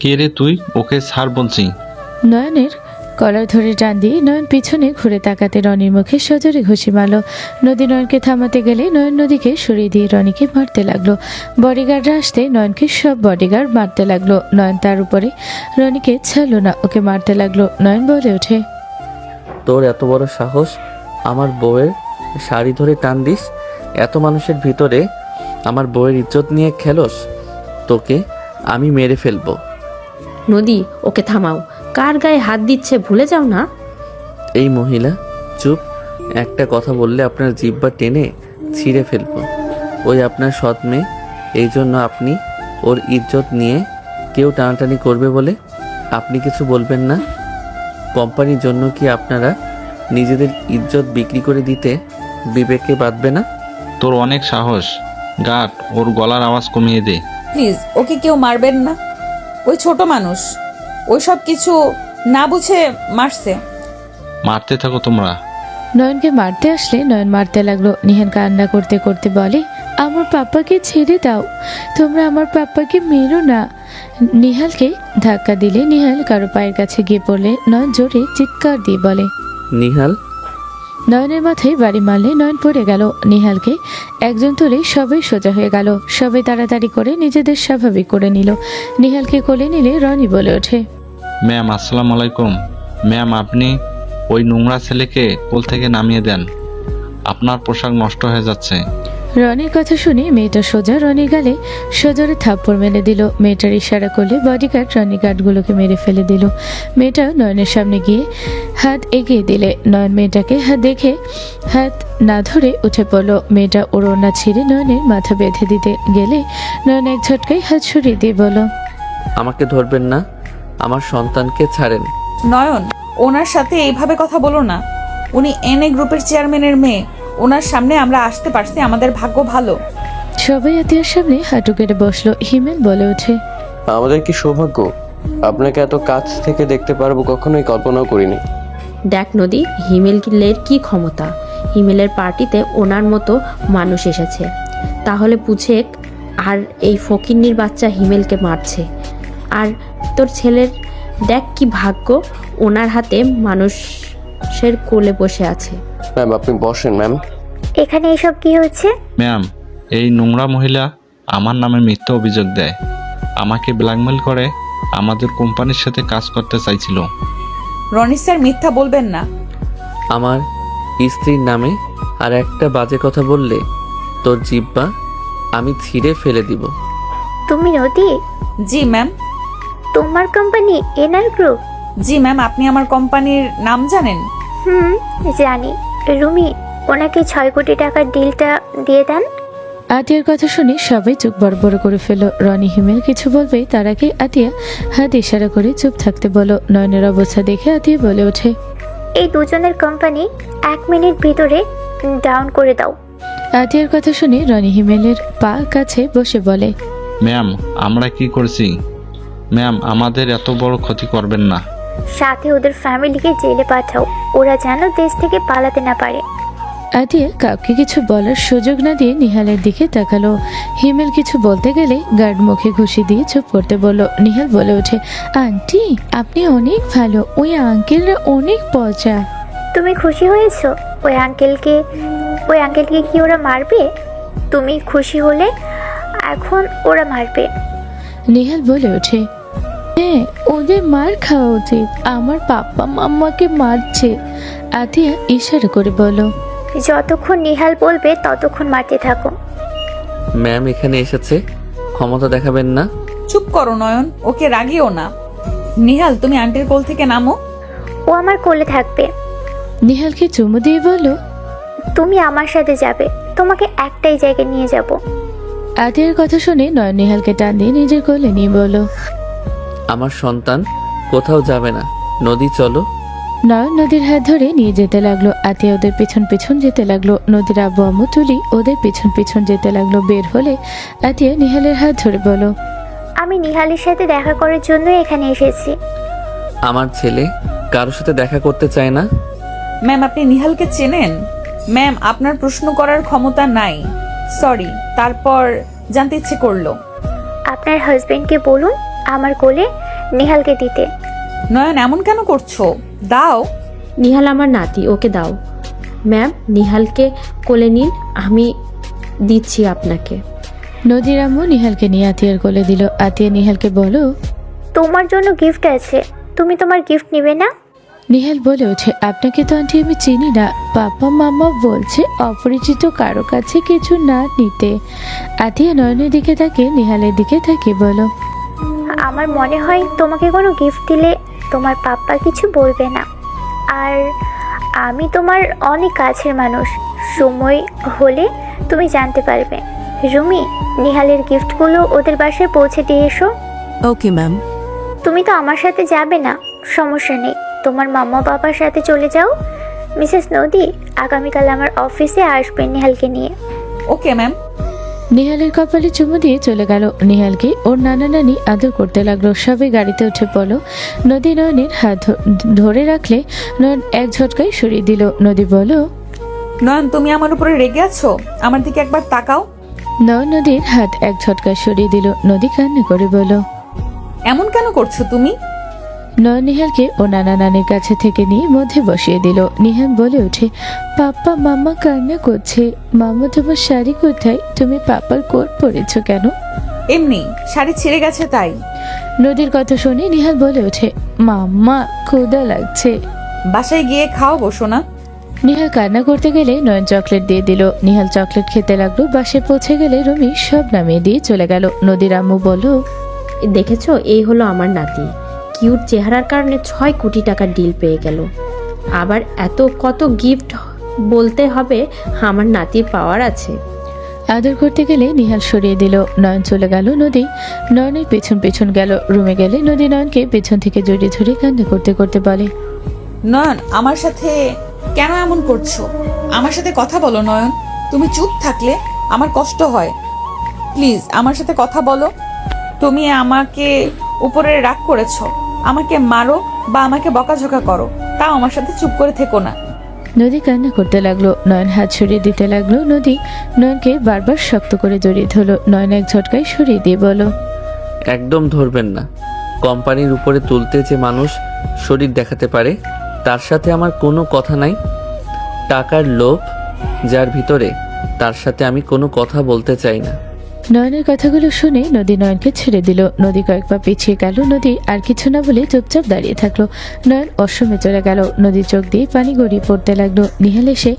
কে রে তুই? ওকে ছাড় বলছি। নয়নের কলার ধরে টান দিয়ে নয়ন পিছনে ঘুরে তাকাতে রনির মুখে সজোরে ঘুষি মারল। নদী নয়নকে থামাতে গেলে নয়ন নদীকে সরিয়ে দিয়ে রনিকে মারতে লাগলো। বডিগার্ডরা আসতে নয়নকে সব বডিগার্ড মারতে লাগলো। নয়ন তার উপরে রনিকে ছাড়লো না, ওকে মারতে লাগলো। নয়ন বলে ওঠে, তোর এত বড় সাহস, আমার বউয়ের শাড়ি ধরে টান দিস? এত মানুষের ভিতরে আমার বউয়ের ইজ্জত নিয়ে খেলোস? তোকে আমি মেরে ফেলবো। নদী, ওকে থামাও। কার গায়ে হাত দিচ্ছে ভুলে যাও না। এই মহিলা চুপ। একটা কথা বললে আপনার জিহ্বা টেনে ছিঁড়ে ফেলবো। ওই আপনার সৎ মেয়ে, এই জন্য আপনি ওর ইজ্জত নিয়ে কেউ টানাটানি করবে বলে আপনি কিছু বলবেন না? কোম্পানির জন্য কি আপনারা নিজেদের ইজ্জত বিক্রি করে দিতে বিবেকে বাঁধবে না? তোর অনেক সাহস। গার্ড, ওর গলার আওয়াজ কমিয়ে দে। প্লিজ, ওকে কেউ মারবেন না। ওই ছোট মানুষ, ওই সব কিছু না বুঝে মারছে। মারতে থাকো তোমরা। নয়নকে মারতে আসলে নয়ন মারতে লাগলো। নিহান কান্না করতে করতে বলে, আমার পাপ্পাকে ছেড়ে দাও, তোমরা আমার পাপ্পাকে মেরো না। নিহালকে ধাক্কা দিলে নিহাল কারো পায়ের কাছে গিয়ে পড়লে নয়ন জোরে চিৎকার দিয়ে বলে, নিহাল। নয়নের মাথায় বাড়ি মারলে নয়ন পড়ে গেল। নিহালকে একজন তুলে সবাই সোজা হয়ে গেল। সবাই তাড়াতাড়ি করে নিজেদের স্বাভাবিক করে নিল। নিহালকে কোলে নিলে রনি বলে ওঠে, ম্যাম আসসালামু আলাইকুম। ম্যাম, আপনি ওই নোংরা ছেলেকে কোল থেকে নামিয়ে দেন, আপনার পোশাক নষ্ট হয়ে যাচ্ছে। রনির কথা শুনে মেয়েটা সোজা রনির গালে সজোরে থাপ্পড় মেরে দিল। মেয়েটার ইশারা করলে বডিগার্ড রনি গার্ডগুলোকে মেরে ফেলে দিল। মেয়েটা নয়নের সামনে গিয়ে হাত এগিয়ে দিলে নয়ন মেয়েটাকে হাত দেখে হাত না ধরে উঠে পড়ল। মেয়েটা ওর ওড়না ছিঁড়ে নয়নের মাথা বেঁধে দিতে গেলে নয়ন এক ঝটকায় হাত সরিয়ে দিয়ে বলল, আমাকে ধরবেন না, আমার সন্তানকে ছাড়েন। নয়ন, ওনার সাথে এইভাবে কথা বলো না। উনি এনএ গ্রুপের চেয়ারম্যানের মেয়ে। ওনার সামনে আমরা আসতে পারছি, আমাদের ভাগ্য ভালো। সবাই আত্মীয়ের সামনে হাঁটু কেটে বসলো। হিমেল বলে ওঠে, আমাদের কি সৌভাগ্য, আপনাকে এত কাছ থেকে দেখতে পারবো কখনোই কল্পনাও করিনি। দেখ নদী, হিমেলের কি ক্ষমতা। হিমেলের পার্টিতে ওনার মতো মানুষ এসেছে, তাহলে বুঝে। আর এই ফকিন্নির বাচ্চা হিমেলকে মারছে। আর তোর ছেলের দেখ কি ভাগ্য, ওনার হাতে মানুষের কোলে বসে আছে। ম্যাম আপনি বসেন ম্যাম। এখানে এসব কি হচ্ছে? ম্যাম, এই নোংরা মহিলা আমার নামে মিথ্যা অভিযোগ দেয়, আমাকে ব্ল্যাকমেল করে আমাদের কোম্পানির সাথে কাজ করতে চাইছিল। রনি স্যার, মিথ্যা বলবেন না। আমার স্ত্রীর নামে আর একটা বাজে কথা বললে তোর জিহ্বা আমি ছিঁড়ে ফেলে দিব। তুমি নদী? জি ম্যাম। তোমার কোম্পানি এনআর গ্রুপ? জি ম্যাম। আপনি আমার কোম্পানির নাম জানেন? জানি। রুমি, ওনাকে 6 কোটি টাকার ডিলটা দিয়ে দেন। আতিয়ার কথা শুনে সবাই চোখ বড় বড় করে ফেল। রনি হিমেল কিছু বলবে তার আগে আতিয়া হাত ইশারা করে চুপ থাকতে বলো। নয়নের অবস্থা দেখে আতিয়া বলে ওঠে, এই দুজনের কোম্পানি 1 মিনিট ভিতরে ডাউন করে দাও। আতিয়ার কথা শুনে রনি হিমেলের পা কাছে বসে বলে, ম্যাম, আমরা কি করছি? ম্যাম, আমাদের এত বড় ক্ষতি করবেন না। সাথে ওদের ফ্যামিলিকে জেলে পাঠাও, ওরা যেন দেশ থেকে পালাতে না পারে। আতিয়া কাউকে কিছু বলার সুযোগ না দিয়ে নিহালের দিকে তাকালো। হিমেল কিছু বলতে গেলে গার্ড মুখে ঘুষি দিয়ে চুপ করতে বলল। নিহাল বলে ওঠে, আন্টি আপনি অনেক ভালো, ওই আঙ্কেলরা অনেক পচা। তুমি খুশি হয়েছো? ওই আঙ্কেলকে কি ওরা মারবে? তুমি খুশি হলে এখন ওরা মারবে। নিহাল বলে ওঠে, হ্যাঁ ওদের মার খাওয়া উচিত, আমার পাপ্পা মাম্মাকে মারছে। আতিয়া ইশারা করে বলো, যতক্ষণ নিহাল বলবে ততক্ষণ মারতে থাকো। ম্যাম এখানে এসেছে, ক্ষমতা দেখাবেন না। চুপ করো নয়ন, ওকে রাগিও না। নিহাল, তুমি আন্টির কোল থেকে নামো। ও আমার কোলে থাকবে। নিহালকে চুমু দিয়ে বলল। তুমি আমার সাথে যাবে, তোমাকে একটাই জায়গায় নিয়ে যাব। আতিয়ার কথা শুনে নয়ন নিহালকে টান দিয়ে নিজের কোলে নিয়ে বলল। আমার সন্তান কোথাও যাবে না, নদী চলো। নয়ন নদীর হাত ধরে নিয়ে যেতে লাগলো। আতিয়া ওদের পিছন পিছন যেতে লাগলো। নদীর আব্বু আম্মু তুলি ওদের পিছন পিছন যেতে লাগলো। বের হলে আতিয়া নিহালের হাত ধরে বলল। আমি নিহালের সাথে দেখা করার জন্য এখানে এসেছি। আমার ছেলে কারোর সাথে দেখা করতে চায় না। ম্যাম, আপনি নিহালকে চেনেন? ম্যাম, আপনার প্রশ্ন করার ক্ষমতা নাই। সরি, তারপর জানতে ইচ্ছে করলো। আপনার হাজবেন্ডকে বলুন আমার কোলে নিহালকে দিতে। নয়ন, এমন কেন করছো? দাও। নিহাল আমার নাতি, ওকে দাও। ম্যাম, নিহালকে কোলে নিন, আমি দিচ্ছি আপনাকে। নদীর আম্মু নিহালকে নিয়ে আতিয়ার কোলে দিল। আতিয়া নিহালকে বলো। তোমার জন্য গিফট আছে, তুমি তোমার গিফট নিবে না? নিহাল বলে ওঠে, আপনাকে তো আন্টি আমি চিনি না। পাপা মামা বলছে অপরিচিত কারো কাছে কিছু না নিতে। আতিয়া নয়নের দিকে তাকে নিহালের দিকে তাকে বলো। আমার মনে হয় তোমাকে কোনো গিফট দিলে তোমার পাপ্পা কিছু বলবে না। আর আমি তোমার অনেক কাছের মানুষ, সময় হলে তুমি জানতে পারবে। রুমি, নিহালের গিফটগুলো ওদের বাসায় পৌঁছে দিয়ে এসো। Okay ma'am. তুমি তো আমার সাথে যাবে না, সমস্যা নেই, তোমার মাম্মা বাবার সাথে চলে যাও। মিসেস নদী আগামীকাল আমার অফিসে আসবেন নিহালকে নিয়ে। Okay ma'am. নিহালের কপালে চুমু দিয়ে চলে গেল। নিহালকে ওর নানা নানি আদর করতে লাগলো। সবাই গাড়িতে উঠে পড়লো। নদী নয়নের হাত ধরে রাখলে নয়ন এক ঝটকায় সরিয়ে দিল। নদী বলো। নয়ন, তুমি আমার উপরে রেগে আছো? আমার দিকে একবার তাকাও। নয়ন নদীর হাত এক ঝটকায় সরিয়ে দিল। নদী কান্না করে বলো। এমন কেন করছো তুমি? নয়ন নিহালকে ও নানা নানির কাছে থেকে নিয়ে মধ্যে বসিয়ে দিল। নিহাল বলে ওঠে, পাপা মামা কান্না করছে। মামা তোমার শাড়ি কোথায়? তুমি পাপার কোট পরেছো কেন? এমনি, শাড়ি ছিঁড়ে গেছে তাই। নদীর কথা শুনে নিহাল বলে ওঠে, মাম্মা ক্ষুধা লাগছে। বাসায় গিয়ে খাও, বসো না। নিহাল কান্না করতে গেলে নয়ন চকলেট দিয়ে দিল। নিহাল চকলেট খেতে লাগলো। বাসে পৌঁছে গেলে রুমি সব নামিয়ে দিয়ে চলে গেল। নদীর আম্মু বলল। দেখেছো, এই হলো আমার নাতি। কিউট চেহারার কারণে 6 কোটি টাকার ডিল পেয়ে গেল। আবার এত কত গিফট বলতে হবে, আমার নাতির পাওয়ার আছে। আদর করতে গেলে নিহাল সরিয়ে দিল। নয়ন চলে গেল। নদী নয়নের পেছন পেছন গেল। রুমে গেলে নদী নয়নকে পেছন থেকে জড়িয়ে ধরে কান্না করতে করতে বলে। নয়ন, আমার সাথে কেন এমন করছো? আমার সাথে কথা বলো নয়ন। তুমি চুপ থাকলে আমার কষ্ট হয়। প্লিজ আমার সাথে কথা বলো। তুমি আমাকে উপরে রাগ করেছো, আমাকে মারো বা আমাকে বকাঝকা করো, তাও আমার সাথে চুপ করে থেকো না। নদী কান্না করতে লাগলো। নয়ন হাত সরিয়ে দিতে লাগলো। নদী নয়নকে বারবার শক্ত করে জড়িয়ে ধরলো। নয়ন এক ঝটকায় সরিয়ে দিয়ে বলো। একদম ধরবেন না। কোম্পানির উপরে তুলতে যে মানুষ শরীর দেখাতে পারে তার সাথে আমার কোনো কথা নাই। টাকার লোভ যার ভিতরে, তার সাথে আমি কোনো কথা বলতে চাই না। নয়নের কথাগুলো শুনে নদী নয়নকে ছেড়ে দিল। নদী কয়েক পা পিছিয়ে গেল। নদী আর কিছু না বলে চুপচাপ দাঁড়িয়ে থাকলো। নয়ন অসমে চলে গেল। নদীর চোখ দিয়ে পানি গড়িয়ে পড়তে লাগলো। নিহাল এসে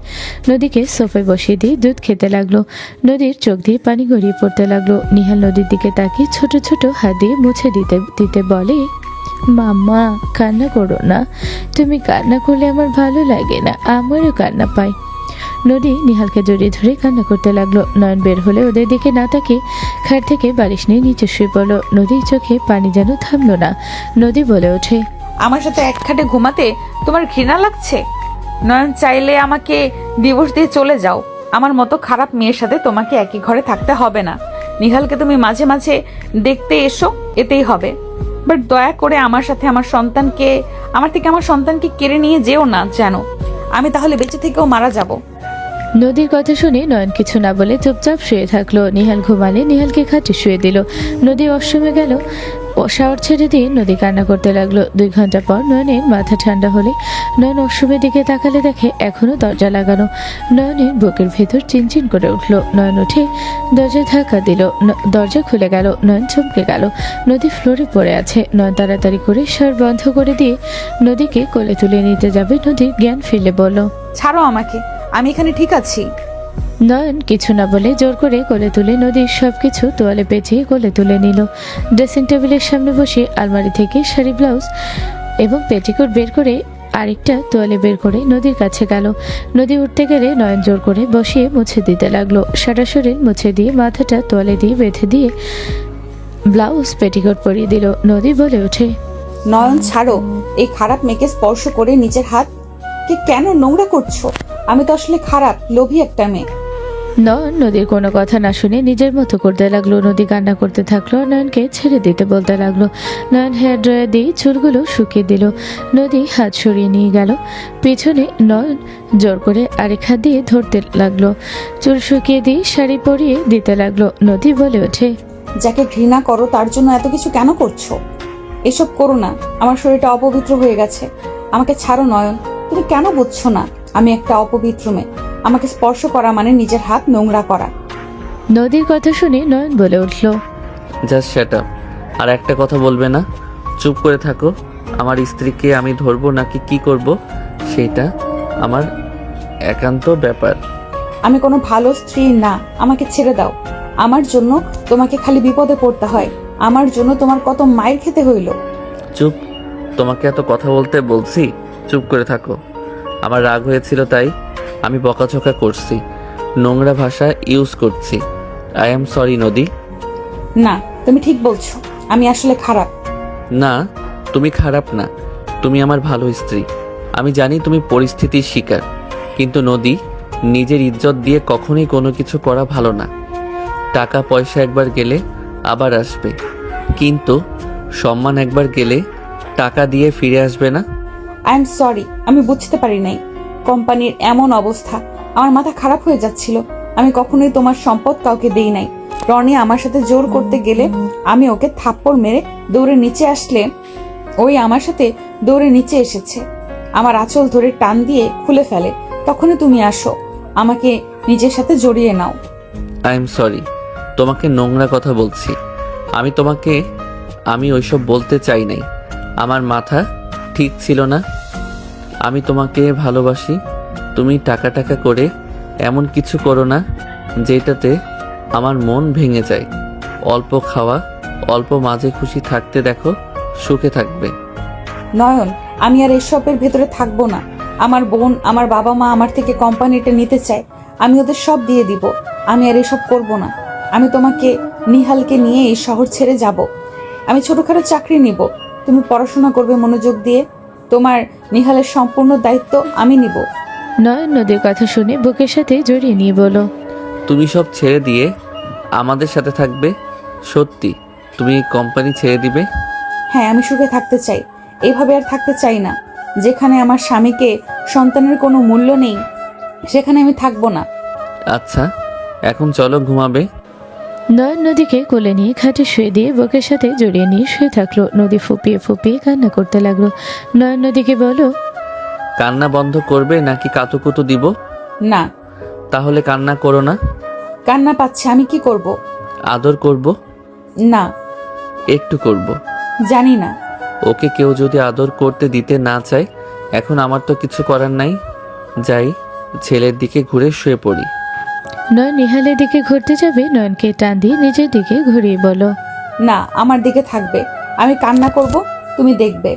নদীকে সোফায় বসিয়ে দিয়ে দুধ খেতে লাগলো। নদীর চোখ দিয়ে পানি গড়িয়ে পড়তে লাগলো। নিহাল নদীর দিকে তাকিয়ে ছোট ছোট হাত দিয়ে মুছে দিতে দিতে বলে, মাম্মা কান্না করো না। তুমি কান্না করলে আমার ভালো লাগে না, আমারও কান্না পায়। নদী নিহালকে জড়িয়ে ধরে কান্না করতে লাগলো। নয়ন বের হলে ওদের দিকে না তাকিয়ে খাট থেকে বালিশ নিয়ে নিচে শুয়ে পড়লো। নদীর চোখে পানি যেন থামলো না। নদী বলে ওঠে, আমার সাথে এক খাটে ঘুমাতে তোমার ঘৃণা লাগছে? নয়ন, চাইলে আমাকে ডিভোর্স দিয়ে চলে যাও। আমার মতো খারাপ মেয়ের সাথে তোমাকে একই ঘরে থাকতে হবে না। নিহালকে তুমি মাঝে মাঝে দেখতে এসো, এতেই হবে। বাট দয়া করে আমার থেকে আমার সন্তানকে কেড়ে নিয়ে যেও না, জানো আমি তাহলে বেঁচে থেকেও মারা যাব। নদীর কথা শুনে নয়ন কিছু না বলে চুপচাপ শুয়ে থাকলো। নিহাল ঘুমালে নিহালকে খাটে শুয়ে দিল। নদী অসমে গেল। শাওয়ার ছেড়ে দিয়ে নদী কান্না করতে লাগলো। 2 ঘন্টা পর নয়নের মাথা ঠান্ডা হলে নয়ন অসমের দিকে তাকালে দেখে এখনো দরজা লাগানো। নয়নের বুকের ভেতর চিনচিন করে উঠলো। নয়ন উঠে দরজায় ধাক্কা দিল। দরজা খুলে গেল। নয়ন চমকে গেল। নদী ফ্লোরে পড়ে আছে। নয়ন তাড়াতাড়ি করে শাওয়ার বন্ধ করে দিয়ে নদীকে কোলে তুলে নিতে যাবে। নদীর জ্ঞান ফিরলে বলল, ছাড়ো আমাকে, আমি এখানে ঠিক আছি। নয়ন কিছু না বলে জোর করে কোলে তুলে নদীর সবকিছু তোয়ালে পেঁচিয়ে কোলে তুলে নিল। ড্রেসিং টেবিলের সামনে বসে আলমারি থেকে শাড়ি, ব্লাউজ এবং পেটিকোট বের করে আরেকটা তোয়ালে বের করে নদীর কাছে গেল। নদী উঠতে গেলে নয়ন জোর করে বসিয়ে মুছে দিতে লাগলো। সারা শরীর মুছে দিয়ে মাথাটা তোয়ালে দিয়ে বেঁধে দিয়ে ব্লাউজ পেটিকোট পরিয়ে দিল। নদী বলে ওঠে, নয়ন ছাড়ো, এই খারাপ মেয়েকে স্পর্শ করে নিজের হাতকে কেন নোংরা করছো? আমি তো আসলে খারাপ, লোভী একটা মেয়ে। নয়ন নদীর কোনো কথা না শুনে নিজের মতো করতে লাগলো। নদী কান্না করতে থাকলো, নয়নকে ছেড়ে দিতে বলতে লাগলো। নয়ন হেয়ার ড্রায়ার দিয়ে চুলগুলো শুকিয়ে দিল। নদী হাত সরিয়ে নিয়ে গেল পেছনে। নয়ন জোর করে আরেক হাত দিয়ে ধরতে লাগলো। চুল শুকিয়ে দিয়ে শাড়ি পরিয়ে দিতে লাগলো। নদী বলে ওঠে, যাকে ঘৃণা করো তার জন্য এত কিছু কেন করছো? এসব করো না, আমার শরীরটা অপবিত্র হয়ে গেছে। আমাকে ছাড়ো নয়ন, তুমি কেন বুঝছো না? আমি একটা অপবিত্র মেয়ে, আমাকে স্পর্শ করা মানে নিজের হাত নোংরা করা। নদীর কথা শুনে নয়ন বলে উঠল, জাস্ট শ্যাট আপ। আর একটা কথা বলবে না? চুপ করে থাকো। আমার স্ত্রীকে আমি ধরবো নাকি কি করব সেটা আমার একান্ত ব্যাপার। আমি কোনো ভালো স্ত্রী না, আমাকে ছেড়ে দাও। আমার জন্য তোমাকে খালি বিপদে পড়তে হয়, আমার জন্য তোমার কত মাইর খেতে হইল। চুপ, তোমাকে এত কথা বলতে বলছি, চুপ করে থাকো। আমার রাগ হয়েছিল তাই আমি বকাঝকা করছি, নোংরা ভাষা ইউজ করছি। আই এম সরি নদী। না, তুমি ঠিক বলছো, আমি আসলে খারাপ। না, তুমি খারাপ না, তুমি আমার ভালো স্ত্রী। আমি জানি তুমি পরিস্থিতির শিকার, কিন্তু নদী, নিজের ইজ্জত দিয়ে কখনোই কোনো কিছু করা ভালো না। টাকা পয়সা একবার গেলে আবার আসবে, কিন্তু সম্মান একবার গেলে টাকা দিয়ে ফিরে আসবে না। আই এম সরি, আমি বুঝতে পারি নাই কোম্পানির এমন অবস্থা। আমার মাথা খারাপ হয়ে যাচ্ছিল। আমি কখনোই তোমার সম্পদ কাউকে দেই নাই। রনি আমার সাথে জোর করতে গেলে আমি ওকে থাপ্পড় মেরে দৌড়ে নিচে আসলে ওই আমার সাথে দৌড়ে নিচে এসেছে, আমার আঁচল ধরে টান দিয়ে খুলে ফেলে। তখনই তুমি আসো, আমাকে নিজের সাথে জড়িয়ে নাও। আই এম সরি, তোমাকে নোংরা কথা বলছি। আমি ওইসব বলতে চাই নাই। আমার মাথা ঠিক ছিল না। আমি তোমাকে ভালোবাসি। তুমি টাকা টাকা করে এমন কিছু করো না যেটাতে আমার মন ভেঙে যায়। অল্প খাওয়া, অল্প মাঝে খুশি থাকতে দেখো, সুখে থাকবে। নয়ন, আমি আর এসবের ভেতরে থাকবো না। আমার বোন, আমার বাবা মা আমার থেকে কোম্পানিটা নিতে চায়, আমি ওদের সব দিয়ে দিব। আমি আর এসব করব না। আমি তোমাকে, নিহালকে নিয়ে এই শহর ছেড়ে যাব। আমি ছোটখাটো চাকরি নিব, তুমি পড়াশোনা করবে মনোযোগ দিয়ে। তোমার নিহালের সম্পূর্ণ দায়িত্ব আমি নিব। নয়ন নদীর কথা শুনে বুকের সাথে জড়িয়ে নিয়ে বলো, তুমি সব ছেড়ে দিয়ে আমাদের সাথে থাকবে? সত্যি তুমি কোম্পানি ছেড়ে দিবে? হ্যাঁ, আমি সুখে থাকতে চাই, এভাবে আর থাকতে চাই না। যেখানে আমার স্বামীকে, সন্তানের কোনো মূল্য নেই, সেখানে আমি থাকবো না। আচ্ছা, এখন চলো ঘুমাবে। নয়ন নদীকে কোলে নিয়ে খাটে শুয়ে দিয়ে বুকের সাথে জড়িয়ে নিয়ে শুয়ে থাকলো। নদী ফুপিয়ে ফুপিয়ে কান্না করতে লাগলো। নয়ন নদীকে বলো, কান্না বন্ধ করবে নাকি কাতুকুতু দিব? না, তাহলে কান্না করো না। কান্না পাচ্ছে, আমি কি করব? আদর করব? না, একটু করব। জানি না। ওকে কেউ যদি আদর করতে দিতে না চায়, এখন আমার তো কিছু করার নাই। যাই, ছেলের দিকে ঘুরে শুয়ে পড়ি। নয়ন নিহালের দিকে ঘুরতে যাবে, নয়নকে টান দিয়ে নিজের দিকে ঘুরিয়ে বলো, না, আমার দিকে থাকবে। আমি কান্না করব, তুমি দেখবে।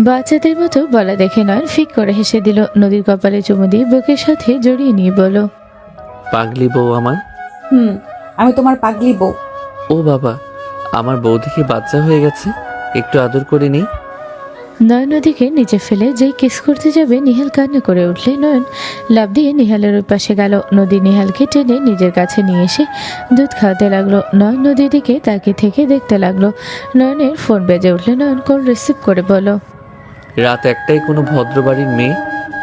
বাচ্চাদের মতো বলা দেখে নয়ন ফিক করে হেসে দিল। নদীর কপালে চুমু দিয়ে বুকের সাথে জড়িয়ে নিয়ে বলো, পাগলি বউ আমার। আমি তোমার পাগলি বউ। ও বাবা, আমার বউ দেখে বাচ্চা হয়ে গেছে, একটু আদর করে নিই। নয়ন নদীকে নিচে ফেলে যেই কিস করতে যাবে, নিহাল কান্না করে উঠলে নয়ন লাফ দিয়ে নিহালের ওই পাশে গেল। নদী নিহালকে টেনে নিজের কাছে নিয়ে এসে দুধ খাওয়াতে লাগলো। নয়ন নদীর দিকে তাকিয়ে থেকে দেখতে লাগলো। নয়নের ফোন বেজে উঠলে নয়ন কল রিসিভ করে বলো, রাত একটাই কোনো ভদ্রবাড়ির মেয়ে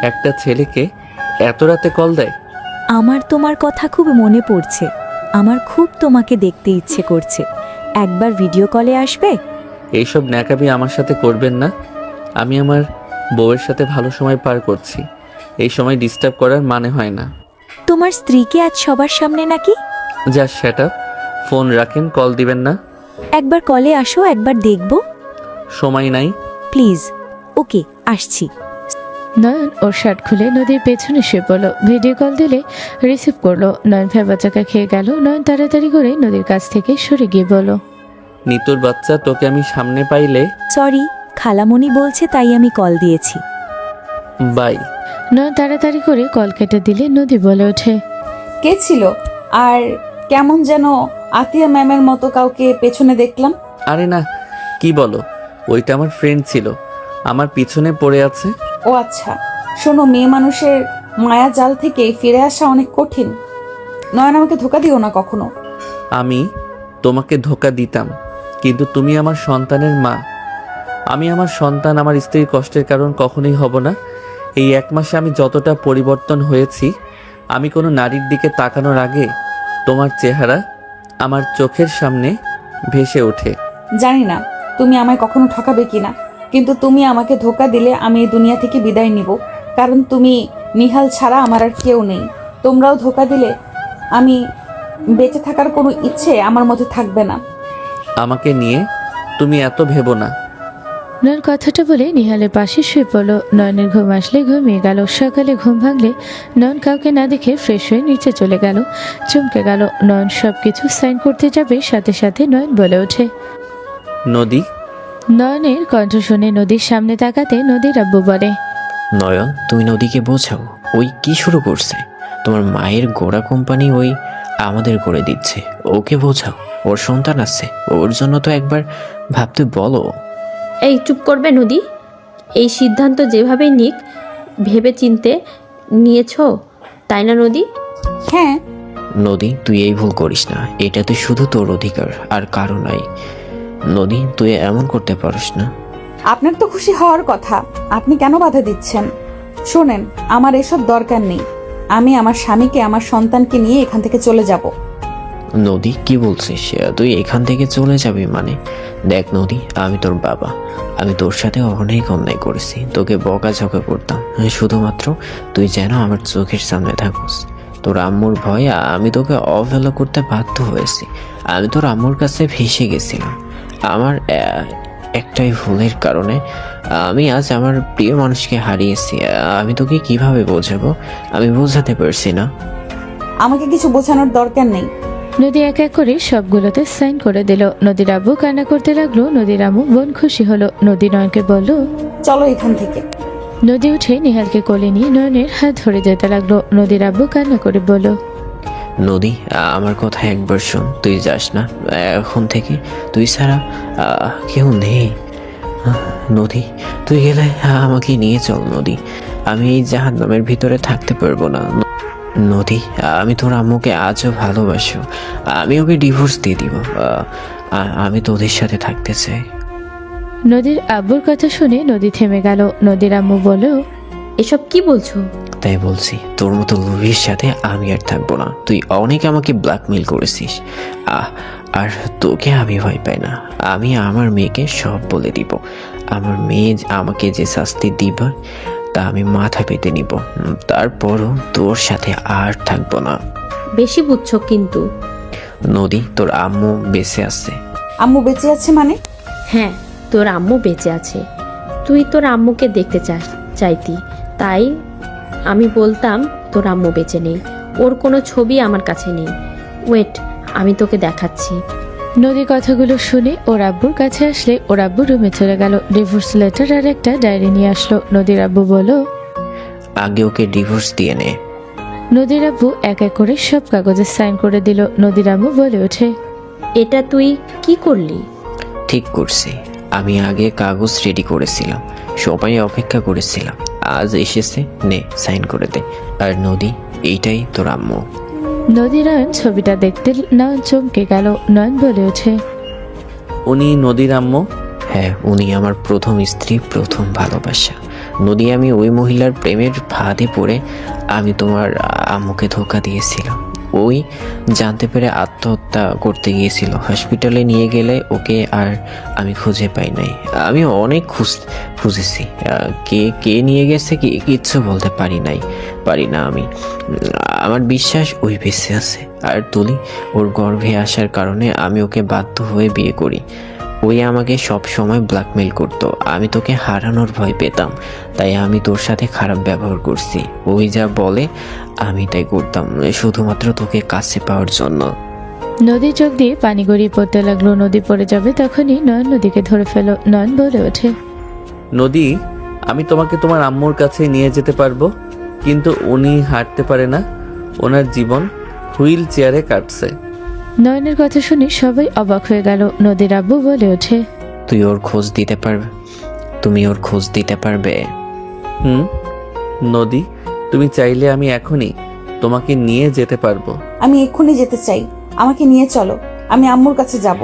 একটা ছেলেকে এত রাতে কল দেয়? আমার তোমার কথা খুব মনে পড়ছে, আমার খুব তোমাকে দেখতে ইচ্ছে করছে। একবার ভিডিও কলে আসবে? এইসব ন্যাকামি আমার সাথে করবেন না। আমি আমার বউয়ের সাথে ভালো সময় পার করছি, এই সময় ডিস্টার্ব করার মানে হয় না। তোমার স্ত্রীকে আজ সবার সামনে নাকি? জাস্ট শ্যাট আপ, ফোন রাখেন, কল দিবেন না। একবার কলে আসো, একবার দেখব। সময় নাই। প্লিজ। ওকে, আসছি। নয়ন ওর শার্ট খুলে নদীর পেছনে শুয়ে পড়লো। ভিডিও কল দিলে রিসিভ করলো। নয়ন ভেবাচাকা খেয়ে গেল। নয়ন তাড়াতাড়ি করে নদীর কাছ থেকে সরে গিয়ে বলল, নিতুর বাচ্চা, তোকে আমি সামনে পাইলে সরি, খালামণি বলছে তাই আমি কল দিয়েছি। বাই। নয়ন তাড়াতাড়ি করে কল কেটে দিলে নদী বলে ওঠে, কে ছিল? আর কেমন যেন আতিয়া ম্যামের মতো কাউকে পেছনে দেখলাম। আরে না, কি বলো, ওইটা আমার ফ্রেন্ড ছিল, আমার পিছনে পড়ে আছে। ও আচ্ছা, শোনো, মেয়ে মানুষের মায়া জাল থেকে ফিরে আসা অনেক কঠিন। নয়ন, আমাকে ধোকা দিও না কখনো। আমি তোমাকে ধোকা দিতাম, কিন্তু তুমি আমার সন্তানের মা। আমি আমার সন্তান, আমার স্ত্রীর কষ্টের কারণ কখনোই হব না। এই 1 মাসে আমি যতটা পরিবর্তন হয়েছি, আমি কোনো নারীর দিকে তাকানোর আগে তোমার চেহারা আমার চোখের সামনে ভেসে ওঠে। জানি না তুমি আমায় কখনো ঠকাবে কিনা, কিন্তু তুমি আমাকে ধোকা দিলে আমি এই দুনিয়া থেকে বিদায় নিব। কারণ তুমি নিহাল ছাড়া আমার আর কেউ নেই। তোমরাও ধোকা দিলে আমি বেঁচে থাকার কোনো ইচ্ছে আমার মধ্যে থাকবে না। আমাকে নিয়ে তুমি এত ভেবো না। নয়ন কথাটা বলে নিহালের পাশে শুয়ে পড়লো। নয়নের ঘুম আসলে ঘুমিয়ে গেল। সকালে ঘুম ভাঙলে নয়ন কাউকে না দেখে ফ্রেশ হয়ে নিচে চলে গেল। চমকে গেল। নয়ন সবকিছু সাইন করতে যাবে, সাথে সাথে নয়ন বলে ওঠে, নদী। নয়নের কণ্ঠ শুনে নদীর সামনে তাকাতে নদীর আব্বু বলে, নয়ন, তুমি নদীকে বোঝাও, ওই কি শুরু করছে? তোমার মায়ের গোড়া কোম্পানি ওই আমাদের করে দিচ্ছে, ওকে বোঝাও। ওর সন্তান আছে, ওর জন্য তো একবার ভাবতে বলো। এই চুপ করবে নদী। এই সিদ্ধান্ত যেভাবেই নিক ভেবে চিনতে নিয়েছো, তাই না নদী? হ্যাঁ, নদী, তুই এই ভুল করিস না, এটা তো শুধু তোর অধিকার আর কারো নাই। নদী, তুই এমন করতে পারিস না। আপনার তো খুশি হওয়ার কথা, আপনি কেন বাধা দিচ্ছেন? শোনেন, আমার এসব দরকার নেই। আমি আমার স্বামীকে, আমার সন্তানকে নিয়ে এখান থেকে চলে যাব। নদী, কি বলছিস? তুই এখান থেকে চলে যাবি মানে? দেখ নদী, আমি তোর বাবা, আমি তোর সাথে অনেক অন্যায় করেছি, তোকে বকাঝকা করতাম শুধুমাত্র তুই যেন আমার চোখের সামনে থাকুস। তোর আম্মুর ভয়ে আমি তোকে অবহেলা করতে বাধ্য হয়েছি। আমি তোর আম্মুর কাছে ভেসে গেছিলাম। আমার একটাই ভুলের কারণে আমি আজ আমার প্রিয় মানুষকে হারিয়েছি। আমি তোকে কিভাবে বোঝাবো? আমি বোঝাতে পারছি না। আমাকে কিছু বোঝানোর দরকার নেই। নদী এক এক করে সবগুলোতে সাইন করে দিল। নদীর আব্বু কান্না করতে লাগলো। নদীর আম্মু বোন খুশি হলো। নদী নয়নকে বলল, চলো এখান থেকে। নদী উঠে নিহালকে কোলে নিয়ে নয়নের হাত ধরে যেতে লাগলো। নদীর আব্বু কান্না করে বলল, নদী, আমার কথা একবার শোন, তুই যাস না। এখন থেকে তুই ছাড়া কেউ নেই। নদী, তুই গেলে আমাকে নিয়ে চল নদী। আমি এই জাহান্নামের ভিতরে থাকতে পারবো না। নদী, আমি তোর আম্মুকে আজও ভালোবাসি। আমি ওকে ডিভোর্স দিয়ে দিব। আমি তোদের সাথে থাকতে চাই। নদীর আব্বুর কথা শুনে নদী থেমে গেল। নদীর আম্মু বলল, এসব কি বলছো? তাই বলছি, তোর মতো লোভীর সাথে আমি আর থাকবো না। তুই অনেক আমাকে ব্ল্যাকমেল করেছিস, আর তোকে আমি ভয় পাই না। আমি আমার মেয়েকে সব বলে দিব। আমার মেয়ে আমাকে যে শাস্তি দিবে তা আমি মাথা পেতে নিব। তারপরও তোর সাথে আর থাকবো না। বেশি বুঝছো কিন্তু। নদী, তোর আম্মু বেঁচে আছে। আম্মু বেঁচে আছে মানে? হ্যাঁ, তোর আম্মু বেঁচে আছে। তুই তোর আম্মুকে দেখতে চাইতি, তাই আমি বলতাম তোর আম্মু বেঁচে নেই। ওর কোনো ছবি আমার কাছে নেই। ওয়েট, আমি তোকে দেখাচ্ছি। নদী কথাগুলো শুনে ওর আব্বুর কাছে আসলে ওর আব্বু রুমে চলে গেল। ডিভোর্স লেটার আর একটা ডায়েরি নিয়ে আসলো। নদীর আব্বু বলল, আগে ওকে ডিভোর্স দিয়ে নে। নদীর আব্বু এক এক করে সব কাগজে সাইন করে দিল। নদীর আম্মু বলে ওঠে, এটা তুই কি করলি? ঠিক করছি, আমি আগে কাগজ রেডি করেছিলাম, সবাই অপেক্ষা করেছিলাম। আজ এসেছে, নে সাইন করে দে। আর নদী, এইটাই তোর আম্মু। নদী নয়ন ছবিটা দেখতে নয়ন চমকে গেল। নয়ন বলে ওঠে, উনি নদীর আম্মু? হ্যাঁ, উনি আমার প্রথম স্ত্রী, প্রথম ভালোবাসা। নদী, আমি ওই মহিলার প্রেমের ফাঁদে পড়ে আমি তোমার আম্মুকে ধোকা দিয়েছিলাম। ওই জানতে পেরে আত্মহত্যা করতে গিয়েছিল। হসপিটালে নিয়ে গেলে ওকে আর আমি খুঁজে পাই নাই। আমি অনেক খুঁজেছি, কে নিয়ে গেছে কিচ্ছু বলতে পারি না আমি। আমার বিশ্বাস ওই বেঁচে আছে। আর তুলি, ওর গর্ভে আসার কারণে আমি ওকে বাধ্য হয়ে বিয়ে করি। ওই আমাকে সব সময় ব্ল্যাকমেল করতো, আমি তোকে হারানোর ভয় পেতাম, তাই আমি তোর সাথে খারাপ ব্যবহার করছি। ওই যা বলে আমি তাই করতাম, শুধুমাত্র তোকে কাছে পাওয়ার জন্য। নদী চোখ দিয়ে পানি গড়িয়ে পড়তে লাগলো। নদী পড়ে যাবে তখনই নয়ন নদীকে ধরে ফেলো। নয়ন বলে ওঠে, নদী, আমি তোমাকে তোমার আম্মুর কাছে নিয়ে যেতে পারবো, কিন্তু উনি হাঁটতে পারে না, ওনার জীবন হুইল চেয়ারে কাটছে। নয়নের কথা শুনে সবাই অবাক হয়ে গেল। নদীর আব্বু বলে ওঠে, তুই ওর খোঁজ দিতে পারবে? তুমি ওর খোঁজ দিতে পারবে? নদী, তুমি চাইলে আমি এখনই তোমাকে নিয়ে যেতে পারবো। আমি এক্ষুনি যেতে চাই, আমাকে নিয়ে চলো, আমি আম্মুর কাছে যাব।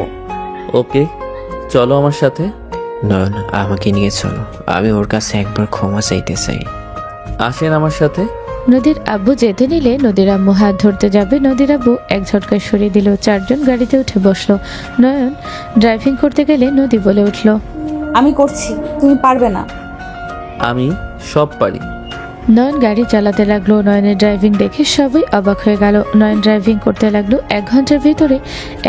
ওকে, চলো আমার সাথে। নয়ন, আমাকে নিয়ে চলো, আমি ওর কাছে একবার ক্ষমা চাইতে চাই। আসেন আমার সাথে। নদীর আব্বু যেতে নিলে নদীর আম্মু হাত ধরতে যাবে। নদীর আব্বু এক ঝটকায় সরিয়ে দিল। চারজন গাড়িতে উঠে বসলো। নয়ন ড্রাইভিং করতে গেলে নদী বলে উঠল, আমি করছি, তুমি পারবে না। আমি সব পারি। নয়ন গাড়ি চালাতে লাগলো। নয়নের ড্রাইভিং দেখে সবাই অবাক হয়ে গেল। নয়ন ড্রাইভিং করতে লাগলো। 1 ঘন্টার ভিতরে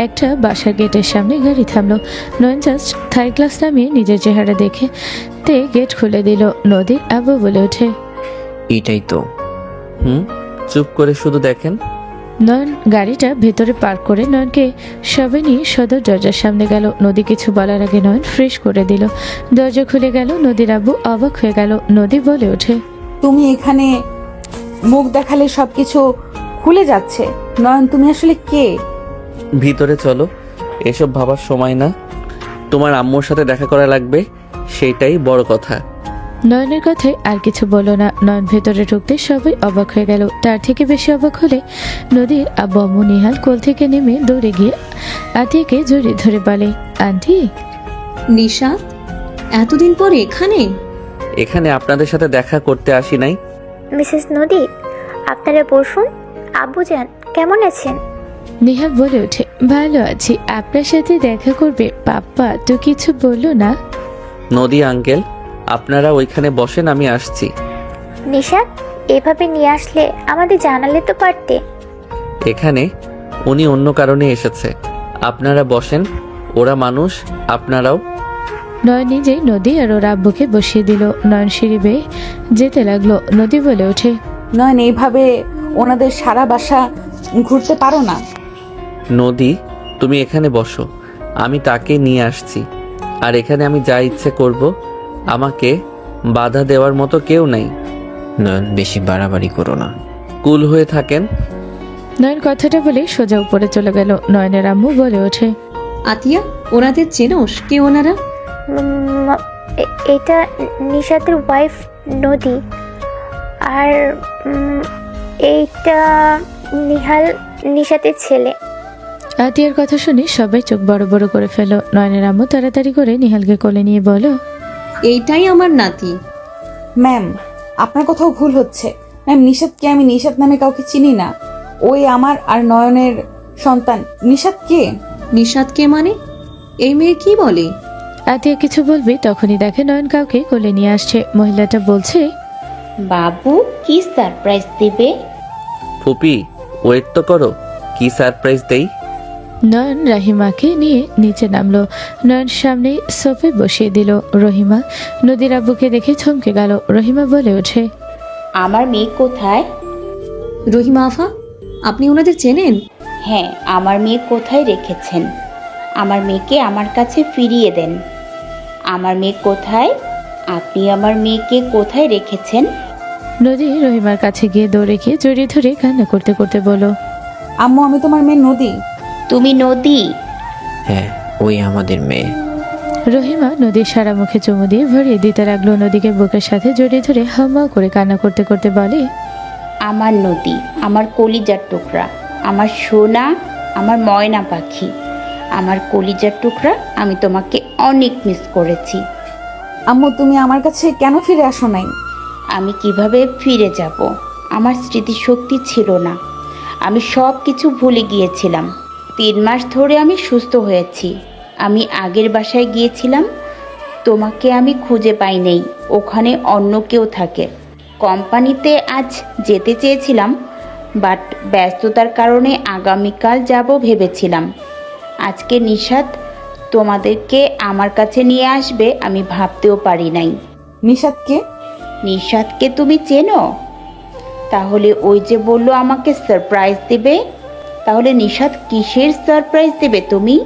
একটা বাসার গেটের সামনে গাড়ি থামলো। নয়ন জাস্ট থাই গ্লাস নামিয়ে নিজের চেহারা দেখে গেট খুলে দিল। নদীর আব্বু বলে ওঠে, এটাই তো। চুপ করে শুধু দেখেন। নয়ন গাড়িটা ভেতরে পার্ক করে নয়নকে সবাই নিয়ে সদর দরজার সামনে গেল। নদী কিছু বলার আগে নয়ন ফ্রেশ করে দিল। দরজা খুলে গেল। নদীর আব্বু অবাক হয়ে গেল। নদী বলে ওঠে, তুমি এখানে মুখ দেখালে সবকিছু খুলে যাচ্ছে। নয়ন, তুমি আসলে কে? ভিতরে চলো, এসব ভাবার সময় না। তোমার আম্মুর সাথে দেখা করা লাগবে, সেটাই বড় কথা। নয়নের কথায় আর কিছু বলল না। নয়ন ভেতরে ঢুকতে সবাই অবাক হয়ে গেল। তার থেকে বেশি অবাক হলে নদীর আব্বু আম্মু নিহাল কোল থেকে নেমে দৌড়ে গিয়ে আতিকে জড়িয়ে ধরে বলে, আন্টি। নিশাত, এতদিন পর এখানে? এখানে আপনাদের সাথে দেখা করতে আসি নাই। মিসেস নদী, আপনারা বসুন। আব্বুজান কেমন আছেন? নিহাল বলে ওঠে, ভালো আছি, আপনার সাথে দেখা করবে। পাপ্পা তো কিছু বললো না? নদী আঙ্কেল, আপনারা ওইখানে বসেন, আমি আসছি। নিশাত, এভাবে নিয়ে আসলে আমাদের জানালে তো পারতে। এখানে উনি অন্য কারণে এসেছে, আপনারা বসেন, ওরা মানুষ, আপনারাও। নয়ন নিজেই নদী আর ওর আব্বুকে বসিয়ে দিল। নয়ন সিঁড়ি বেয়ে যেতে লাগলো। নদী বলে ওঠে, নয়ন, এইভাবে ওনাদের সারা বাসা ঘুরতে পারো না। নদী, তুমি এখানে বসো, আমি তাকে নিয়ে আসছি। আর এখানে আমি যা ইচ্ছে করব, আমাকে বাধা দেওয়ার মতো কেউ নেই। নয়ন, বেশি বাড়াবাড়ি করো না। কুল হয়ে থাকেন। নয়ন কথাটা বলে সোজা উপরে চলে গেল। নয়নের আম্মু বলে ওঠে, আতিয়া, ওনাদের চেনোস? কে ওনারা? এটা নিশাতের ওয়াইফ নদী, আর এইটা নিহাল, নিশাতের ছেলে। আতিয়ার কথা শুনে সবাই চোখ বড় বড় করে ফেল। নয়নের আম্মু তাড়াতাড়ি করে নিহালকে কোলে নিয়ে বলো, এইটাই আমার নাতি। ম্যাম, আপনার কোথাও ভুল হচ্ছে। ম্যাম, নিশাতকে আমি নিশাত নামে কাউকে চিনি না। ওই আমার আর নয়নের সন্তান। নিশাত কে? নিশাত কে মানে? এই মেয়ে কি বলে? আতিয়া কিছু বলবে তখনই দেখে নয়ন কাউকে কোলে নিয়ে আসছে। মহিলাটা বলছে, বাবু কি সারপ্রাইজ দিবে? ফুপি, ওয়েট তো করো, কি সারপ্রাইজ দেই। নয়ন রাহিমাকে নিয়ে নিচে নামলো। নয়ন সামনে সোফে বসিয়ে দিল। রহিমা নদীর আব্বুকে দেখে থমকে গেল। রহিমা বলে ওঠে, আমার মেয়ে কোথায়? রহিমা আফা, আপনি ওনাদের চেনেন? হ্যাঁ, আমার মেয়ে কোথায় রেখেছেন? আমার মেয়েকে আমার কাছে ফিরিয়ে দেন। আমার মেয়ে কোথায়? আপনি আমার মেয়েকে কোথায় রেখেছেন? নদী রহিমার কাছে গিয়ে দৌড়ে গিয়ে জড়িয়ে ধরে কান্না করতে করতে বলো, আম্মু, আমি তোমার মেয়ে নদী। তুমি নদী? হ্যাঁ, ওই আমাদের মেয়ে। রহিমা নদীর সারা মুখে চুমু দিয়ে ভরিয়ে দিতে লাগলো। নদীকে বুকের সাথে জড়িয়ে ধরে হাম্মা করে কান্না করতে করতে বলে, আমার নদী, আমার কলিজার টুকরা, আমার সোনা, আমার ময়না পাখি, আমার কলিজার টুকরা, আমি তোমাকে অনেক মিস করেছি। আম্মু, তুমি আমার কাছে কেন ফিরে আসো নাই? আমি কিভাবে ফিরে যাব? আমার স্মৃতিশক্তি ছিল না, আমি সব কিছু ভুলে গিয়েছিলাম। 3 মাস ধরে আমি সুস্থ হয়েছি। আমি আগের বাসায় গিয়েছিলাম, তোমাকে আমি খুঁজে পাই নাই, ওখানে অন্য কেউ থাকে। কোম্পানিতে আজ যেতে চেয়েছিলাম, বাট ব্যস্ততার কারণে আগামীকাল যাব ভেবেছিলাম। আজকে নিশাত তোমাদেরকে আমার কাছে নিয়ে আসবে আমি ভাবতেও পারি নাই। নিশাদকে? নিশাদকে তুমি চেনো? তাহলে ওই যে বললো আমাকে সারপ্রাইজ দেবে, তাহলে নিশাদ কিসের সারপ্রাইজ দেবে তুমি?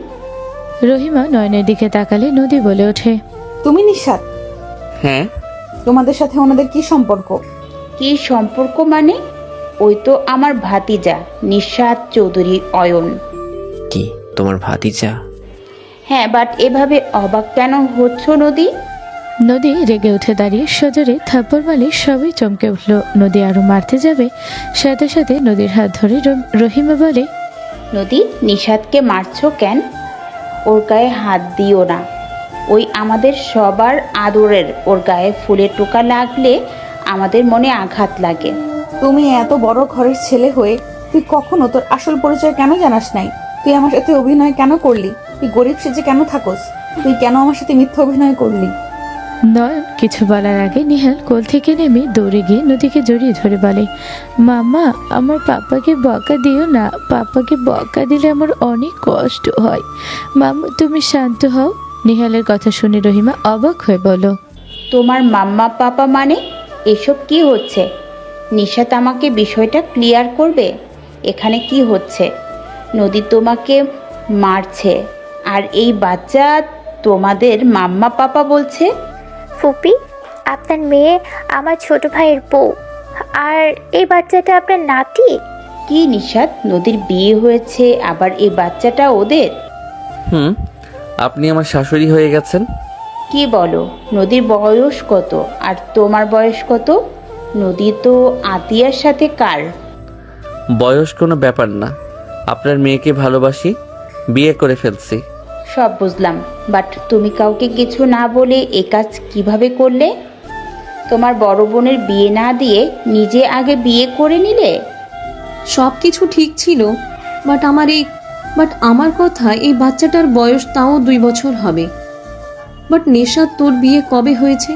রহিমা নয়নের দিকে তাকালে নদী বলে ওঠে, তুমি নিশাদ? হ্যাঁ। তোমাদের সাথে ওনাদের কি সম্পর্ক? কি সম্পর্ক মানে? ওই তো আমার ভাতিজা নিশাদ চৌধুরী অয়ন। কি তোমার ভাতিজা? হ্যাঁ, বাট এভাবে অবাক কেন হচ্ছ নদী? নদী রেগে উঠে দাঁড়িয়ে সজোরে থাপ্পড় মারলে সবাই চমকে উঠল। নদী আরো মারতে যাবে, সাথে সাথে নদীর হাত ধরে রহিমা বলে, নদী, নিশাদকে মারছো কেন? ওর গায়ে হাত দিও না, ওই আমাদের সবার আদরের। ওর গায়ে ফুলের টোকা লাগলে আমাদের মনে আঘাত লাগে। তুমি এত বড় ঘরের ছেলে হয়ে তুই কখনো তোর আসল পরিচয় কেন জানাস নাই? তুই আমার সাথে অভিনয় কেন করলি? তুই গরিব সেজে কেন থাকস? তুই কেন আমার সাথে মিথ্যা অভিনয় করলি? নয়ন কিছু বলার আগে নিহাল কোল থেকে নেমে দৌড়ে গিয়ে নদীকে জড়িয়ে ধরে বলে, মামা আমার পাপাকে বকা দিও না, পাপাকে বকা দিলে আমার অনেক কষ্ট হয়। মামা তুমি শান্ত হও। নিহালের কথা শুনে রহিমা অবাক হয়ে বলল, তোমার মাম্মা পাপা মানে? এসব কি হচ্ছে? নিশাত আমাকে বিষয়টা ক্লিয়ার করবে, এখানে কি হচ্ছে? নদী তোমাকে মারছে আর এই বাচ্চা তোমাদের মাম্মা পাপা বলছে? ফুপি, আপনার মেয়ে আমার ছোট ভাইয়ের বউ, আর এই বাচ্চাটা আপনার নাতি। কি নিশাত, নদীর বিয়ে হয়েছে আবার এই বাচ্চাটা ওদের? হুম, আপনি আমার শাশুড়ি হয়ে গেছেন। কি বলো? নদীর বয়স কত আর তোমার বয়স কত? নদী তো আতিয়ার সাথে কার? বয়স কোনো ব্যাপার না, আপনার মেয়েকে ভালোবাসি, বিয়ে করে ফেলছি। সব বুঝলাম, বাট তুমি কাউকে কিছু না বলে এ কাজ কিভাবে করলে? তোমার বড় বোনের বিয়ে না দিয়ে নিজে আগে বিয়ে করে নিলে? সব কিছু ঠিক ছিল, বাট আমার কথা, এই বাচ্চাটার বয়স তাও 2 বছর হবে। বাট নেশাদ, তোর বিয়ে কবে হয়েছে?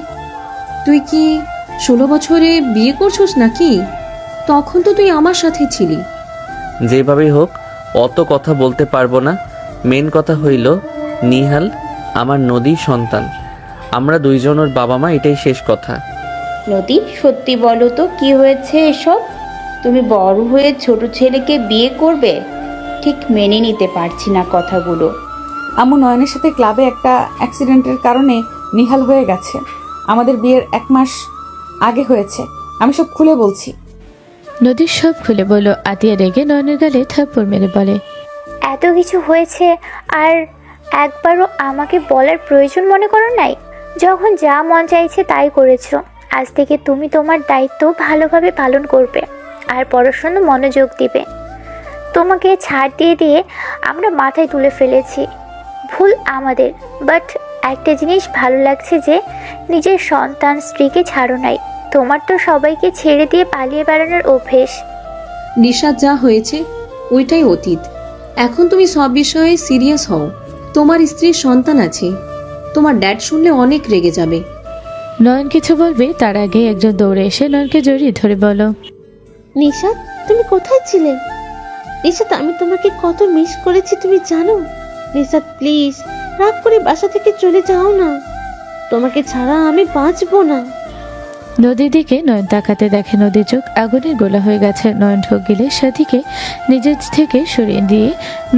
তুই কি 16 বছরে বিয়ে করছস নাকি? তখন তো তুই আমার সাথে ছিলি। যেভাবেই হোক অত কথা বলতে পারবো না। মেন কথা হইল নিহাল আমার নদী সন্তান, আমরা দুইজন ওর বাবা মা, এটাই শেষ কথা। নদী, সত্যি বলো তো কি হয়েছে এসব? তুমি বড় হয়ে ছোট ছেলেকে বিয়ে করবে? ঠিক মেনে নিতে পারছি না কথাগুলো। আম্মু, নয়নের সাথে ক্লাবে একটা অ্যাক্সিডেন্টের কারণে নিহাল হয়ে গেছে। আমাদের বিয়ের 1 মাস আগে হয়েছে। আমি সব খুলে বলছি। নদী সব খুলে বলল। আতিয়া রেগে নয়নের গালে থাপ্পড় মেরে বলে, এত কিছু হয়েছে আর একবারও আমাকে বলার প্রয়োজন মনে করো নাই? যখন যা মন চাইছে তাই করেছো। আজ থেকে তুমি তোমার দায়িত্ব ভালোভাবে পালন করবে আর পড়াশোনা মনোযোগ দিবে। তোমাকে ছাড় দিয়ে দিয়ে আমরা মাথায় তুলে ফেলেছি, ভুল আমাদের। বাট একটা জিনিস ভালো লাগছে যে নিজের সন্তান স্ত্রীকে ছাড়ো নাই। তোমার তো সবাইকে ছেড়ে দিয়ে পালিয়ে বেড়ানোর অভ্যেস। নিশাদ, যা হয়েছে ওইটাই অতীত। এখন তুমি সব বিষয়ে সিরিয়াস হও। তোমার স্ত্রীর সন্তান আছে, তোমার ড্যাড শুনলে অনেক রেগে যাবে। নয়ন কিছু বলবে তার আগে একজন দৌড়ে এসে নয়নকে জড়িয়ে ধরে বলল, নিশাদ, তুমি কোথায় ছিলে? নিশাদ, আমি তোমাকে কত মিস করেছি তুমি জানো? নিশাদ, প্লিজ রাগ করে বাসা থেকে চলে যাও না, তোমাকে ছাড়া আমি বাঁচবো না। নদীর দিকে নয়ন তাকাতে দেখে নদীর চোখ আগুনের গোলা হয়ে গেছে। নয়ন ঢোক গেলে সাথীকে নিজের থেকে সরিয়ে দিয়ে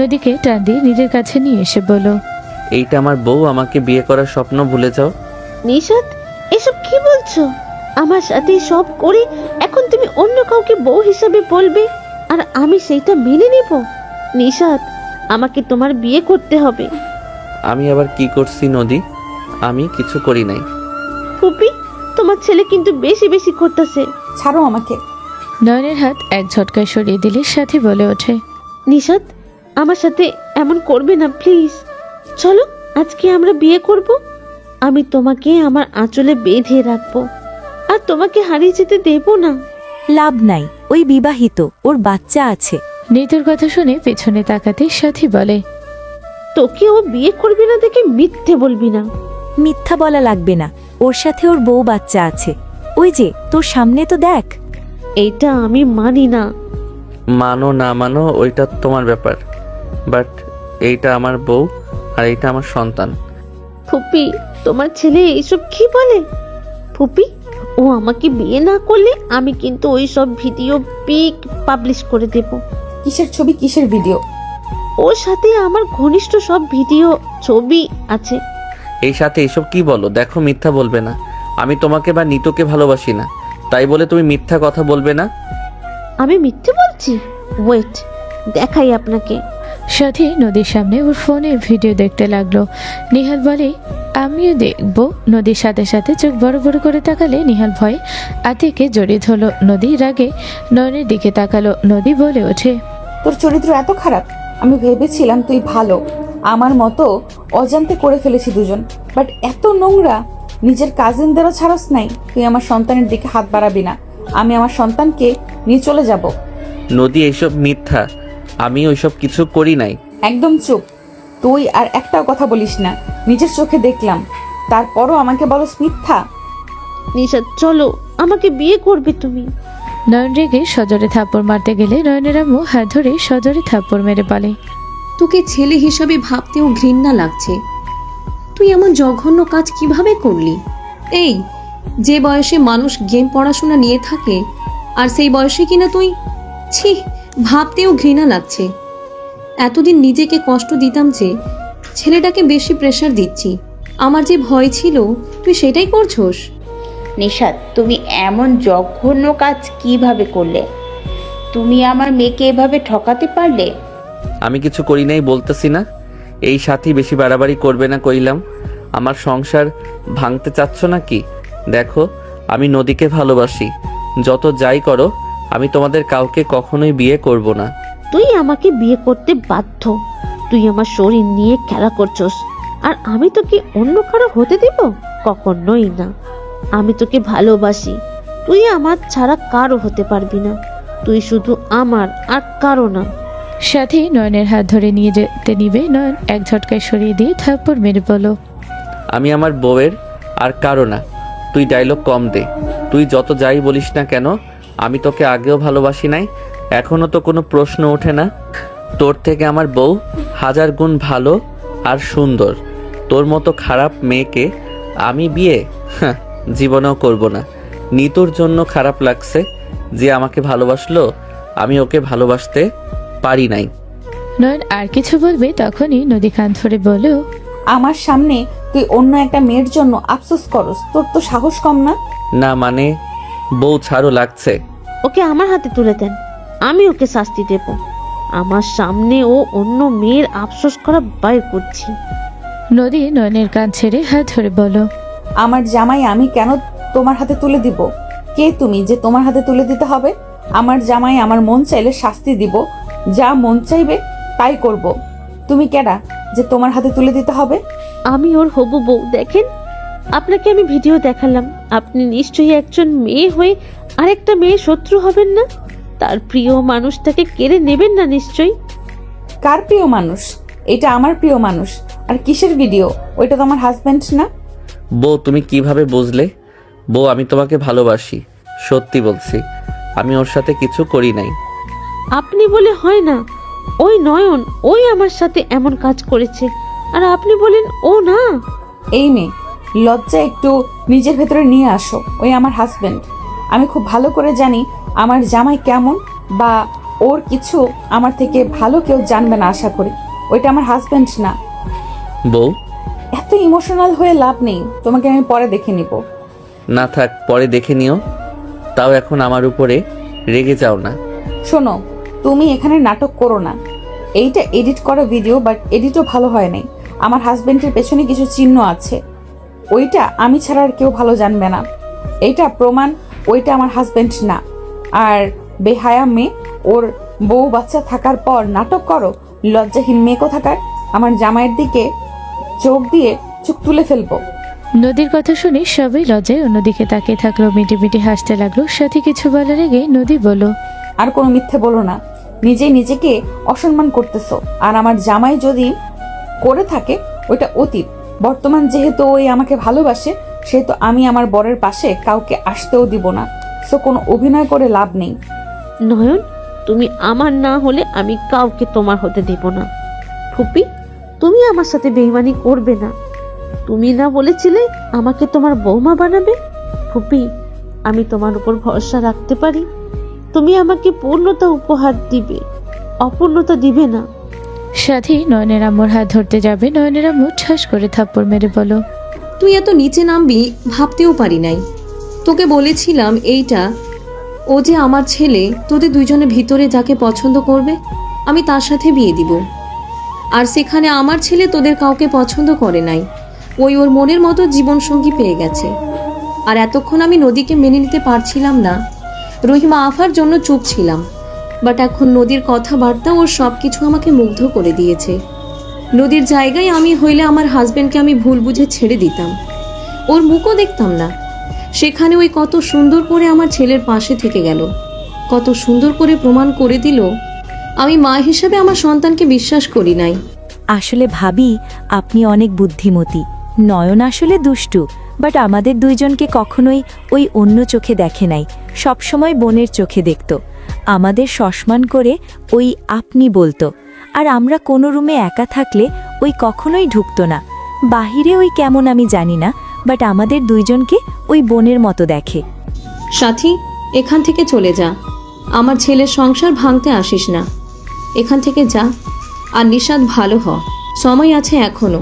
নদীকে টান দিয়ে নিজের কাছে নিয়ে এসে বলল, এইটা আমার বউ, আমাকে বিয়ে করার স্বপ্ন ভুলে যাও। নিশাদ, এসব কি বলছো? আমার সাথে সব করে এখন তুমি অন্য কাউকে বউ হিসাবে বলবে আর আমি সেইটা মেনে নেব? নিশাদ, আমাকে তোমার বিয়ে করতে হবে। আমি আবার কি করছি নদী? আমি কিছু করি নাই। ফুপি, তোমার ছেলে কিন্তু বেশি বেশি করতেছে। ছাড়ো আমাকে। নয়নের হাত এক ঝটকায় সরিয়ে দিলে সাথী বলে ওঠে, নিশাদ, আমার সাথে এমন করবে না প্লিজ। চলো আজকে আমরা বিয়ে করব। আমি তোমাকে আমার আঁচলে বেঁধে রাখবো আর তোমাকে হারিয়ে যেতে দেব না। লাভ নাই, ওই বিবাহিত, ওর বাচ্চা আছে। নিতুর কথা শুনে পেছনে তাকাতে সাথী বলে, তোকে ও বিয়ে করবে না দেখে মিথ্যে বলবি না। মিথ্যা বলা লাগবে না, ওর সাথে ওর বউ বাচ্চা আছে। ওই যে তোর সামনে তো দেখ। এইটা আমি মানি না। মানো না মানো ওইটা তোমার ব্যাপার, বাট এইটা আমার বউ, আর এটা আমার সন্তান। ফুপি, তোমার ছেলে এইসব কি বলে? ফুপি, ও আমাকে বিয়ে না করলে আমি কিন্তু ওই সব ভিডিও পিক পাবলিশ করে দেব। কিসের ছবি, কিসের ভিডিও? ওর সাথে আমার ঘনিষ্ঠ সব ভিডিও ছবি আছে। এই সাথে এসব কি বলো? দেখো, মিথ্যা বলবে না। আমি তোমাকে বা নিতুকে ভালোবাসি না, তাই বলে তুমি মিথ্যা কথা বলবে না। আমি মিথ্যে বলছি? ওয়েট, দেখাই আপনাকে। সাথী নদীর সামনে ওর ফোনে ভিডিও দেখতে লাগলো। নিহাল বলে, আমিও দেখবো। নদীর সাথে সাথে চোখ বড় বড় করে তাকালে নিহাল ভয়ে আতিকে জড়িয়ে ধরলো। নদী রাগে নয়নের দিকে তাকালো। নদী বলে ওঠে, তোর চরিত্র এত খারাপ? আমি ভেবেছিলাম তুই ভালো। আমার মতো অজান্তে করে ফেলেছি দুজন, বাট এত নোংরা। নিজের কাজিনদেরও ছাড়স নাই। তুই আমার সন্তানের দিকে হাত বাড়াবি না। আমি আমার সন্তানকে নিয়ে চলে যাব। নদী, এইসব মিথ্যা। আমি ওইসব কিছু করি নাই। একদম চুপ। তুই আর একটাও কথা বলিস না। নিজের চোখে দেখলাম, তারপরও আমাকে বলস মিথ্যা। নিশাদ, চলো, আমাকে বিয়ে করবে তুমি। নয়ন রেগে সজরে থাপ্পড় মারতে গেলে নয়নের আম্মু হাত ধরে সজরে থাপ্পড় মেরে বলে, তোকে ছেলে হিসাবে ভাবতেও ঘৃণা লাগছে। তুই এমন জঘন্য কাজ কিভাবে করলি? এই, যে বয়সে মানুষ গেম পড়াশোনা নিয়ে থাকে, আর সেই বয়সে কিনা তুই, ছি, ভাবতেও ঘৃণা লাগছে। এতদিন নিজেকে কষ্ট দিতাম যে ছেলেটাকে বেশি প্রেশার দিচ্ছি। আমার যে ভয় ছিল, তুই সেটাই করছোস। নিশাদ, তুমি এমন জঘন্য কাজ কিভাবে করলে? তুমি আমার মেয়েকে এভাবে ঠকাতে পারলে? আমি কিছু করি নাই বলতেছি না। এই সাথী বেশি বাড়াবাড়ি করবে না কইলাম। আমার সংসার ভাঙতে চাচ্ছ নাকি? দেখো, আমি নদীকে ভালোবাসি। যত যাই করো, আমি তোমাদের কাউকে কখনোই বিয়ে করব না। তুই আমাকে বিয়ে করতে বাধ্য। তুই আমার শরীর নিয়ে খেলা করছস, আর আমি তোকে অন্য কারো হতে দিব? কখনোই না। আমি তোকে ভালোবাসি। তুই আমার ছাড়া কারো হতে পারবি না। তুই শুধু আমার, আর কারো না। সাথী নয়নের হাত ধরে নিয়ে যেতে নিবে। নয়ন এক ঝটকায় সরিয়ে দিয়ে থাপ্পড় মেরে বলো, আমি আমার বউয়ের আর কারো না। তুই ডায়লগ কম দে। তুই যত যাই বলিস না কেন, আমি তোকে আগেও ভালোবাসি নাই, এখনো তো কোনো প্রশ্ন ওঠে না। তোর থেকে আমার বউ হাজার গুণ ভালো আর সুন্দর। তোর মতো খারাপ মেয়েকে আমি বিয়ে জীবনেও করব না। নিতুর জন্য খারাপ লাগছে যে আমাকে ভালোবাসলো, আমি ওকে ভালোবাসতে পারি নাই। নয়ন আর কিছু বলবে তখনই নদী কান ধরে বলো, আমার সামনে তুই অন্য একটা মেয়ের জন্য আফসোস করস? তোর তো সাহস কম না? না মানে, বউ ছাড়ো লাগছে। ওকে আমার হাতে তুলে দেন, আমি ওকে শাস্তি দেব। আমার সামনে ও অন্য মেয়ের আফসোস করা বাইর করছি। নদী নয়নের কান ছেড়ে হাত ধরে বলো, আমার জামাই আমি কেন তোমার হাতে তুলে দিব? কে তুমি যে তোমার হাতে তুলে দিতে হবে? আমার জামাই আমার মন চাইলে শাস্তি দিব, যা মন চাইবে তাই করব। তুমি কেডা যে তোমার হাতে তুলে দিতে হবে? আমি ওর হবু বউ। দেখেন, আপনাকে আমি ভিডিও দেখালাম। আপনি নিশ্চয়ই একজন মেয়ে হয়ে আরেকটা মেয়ে শত্রু হবেন না? তার প্রিয় মানুষটাকে কেড়ে নেবেন না নিশ্চয়ই? কার প্রিয় মানুষ? এটা আমার প্রিয় মানুষ। আর কিসের ভিডিও? ওইটা তো আমার হাজবেন্ড না। বউ, তুমি কিভাবে বুঝলে? বউ, আমি তোমাকে ভালোবাসি, সত্যি বলছি। আমি ওর সাথে কিছু করি নাই। আপনি বলে হয় না। ওই নয়ন, ওই আমার সাথে এমন কাজ করেছে, আর আপনি বলেন ও না। এই মেয়ে, লজ্জা একটু নিজের ভেতরে নিয়ে আসো। ওই আমার হাজবেন্ড। আমি খুব ভালো করে জানি আমার জামাই কেমন, বা ওর কিছু আমার থেকে ভালো কেউ জানবে না আশা করি। ওইটা আমার হাজবেন্ড না। বউ, এত ইমোশনাল হয়ে লাভ নেই। তোমাকে আমি পরে দেখে নিব। না থাক, পরে দেখে নিও। তাও এখন আমার উপরে রেগে যাও না। শোনো, তুমি এখানে নাটক করো না। এইটা এডিট করা ভিডিও, বাট এডিটও ভালো হয় নাই। আমার হাজবেন্ডের পেছনে কিছু চিহ্ন আছে, ওইটা আমি ছাড়া আর কেউ ভালো জানবে না। এইটা প্রমাণ ওইটা আমার হাজবেন্ড না। আর বেহায়া মেয়ে, ওর বউ বাচ্চা থাকার পর নাটক করো? লজ্জাহীন মেয়ে কোথাকার। আমার জামাইয়ের দিকে চোখ দিয়ে চোখ তুলে ফেলবো। নদীর কথা শুনে সবাই লজ্জায় অন্যদিকে তাকিয়ে থাকলো। মিটি মিটি হাসতে লাগলো। সাথী কিছু বলার আগে নদী বলো, আর কোনো মিথ্যে বলো না। নিজেই নিজেকে অসম্মান করতেছো। আর আমার জামাই যদি করে থাকে ওইটা অতীত। বর্তমান যেহেতু ওই আমাকে ভালোবাসে, সেহেতু আমি আমার বরের পাশে কাউকে আসতেও দিব না। সো কোনো অভিনয় করে লাভ নেই। নয়ন, তুমি আমার না হলে আমি কাউকে তোমার হতে দেব না। ফুপি, তুমি আমার সাথে বেইমানি করবে না। তুমি না বলেছিলে আমাকে তোমার বৌমা বানাবে? ফুপি, আমি তোমার উপর ভরসা রাখতে পারি? তুমি আমাকে পূর্ণতা উপহার দিবে, অপূর্ণতা দিবে না। সাথী নয়নের আম্মুর হাত ধরতে যাবে, নয়নের আম্মু ঠাস করে থাপ্পড় মেরে বলো, তুই এত নিচে নামবি ভাবতেও পারি নাই। তোকে বলেছিলাম এইটা, ও যে আমার ছেলে, তোদের দুইজনের ভিতরে যাকে পছন্দ করবে আমি তার সাথে বিয়ে দিব। আর সেখানে আমার ছেলে তোদের কাউকে পছন্দ করে নাই, ওর মনের মতো জীবনসঙ্গী পেয়ে গেছে। আর এতক্ষণ আমি নদীকে মেনে নিতে পারছিলাম না, রহিমা আফার জন্য চুপ ছিলাম। বাট এখন নদীর কথাবার্তা ওর সব কিছু আমাকে মুগ্ধ করে দিয়েছে। নদীর জায়গায় আমি হইলে আমার হাজবেন্ডকে আমি ভুল বুঝে ছেড়ে দিতাম, ওর মুখও দেখতাম না। সেখানে ওই কত সুন্দর করে আমার ছেলের পাশে থেকে গেল, কত সুন্দর করে প্রমাণ করে দিল আমি মা হিসেবে আমার সন্তানকে বিশ্বাস করি নাই। আসলে ভাবি, আপনি অনেক বুদ্ধিমতী। নয়ন আসলে দুষ্টু, বাট আমাদের দুইজনকে কখনোই ওই অন্য চোখে দেখে নাই, সবসময় বোনের চোখে দেখত। আমাদের সম্মান করে ওই আপনি বলতো। আর আমরা কোনো রুমে একা থাকলে ওই কখনোই ঢুকতো না। বাহিরে ওই কেমন আমি জানি না, বাট আমাদের দুইজনকে ওই বোনের মতো দেখে। সাথী, এখান থেকে চলে যা, আমার ছেলের সংসার ভাঙতে আসিস না। এখান থেকে যা, আর নিশাদ ভালো হ, সময় আছে এখনো।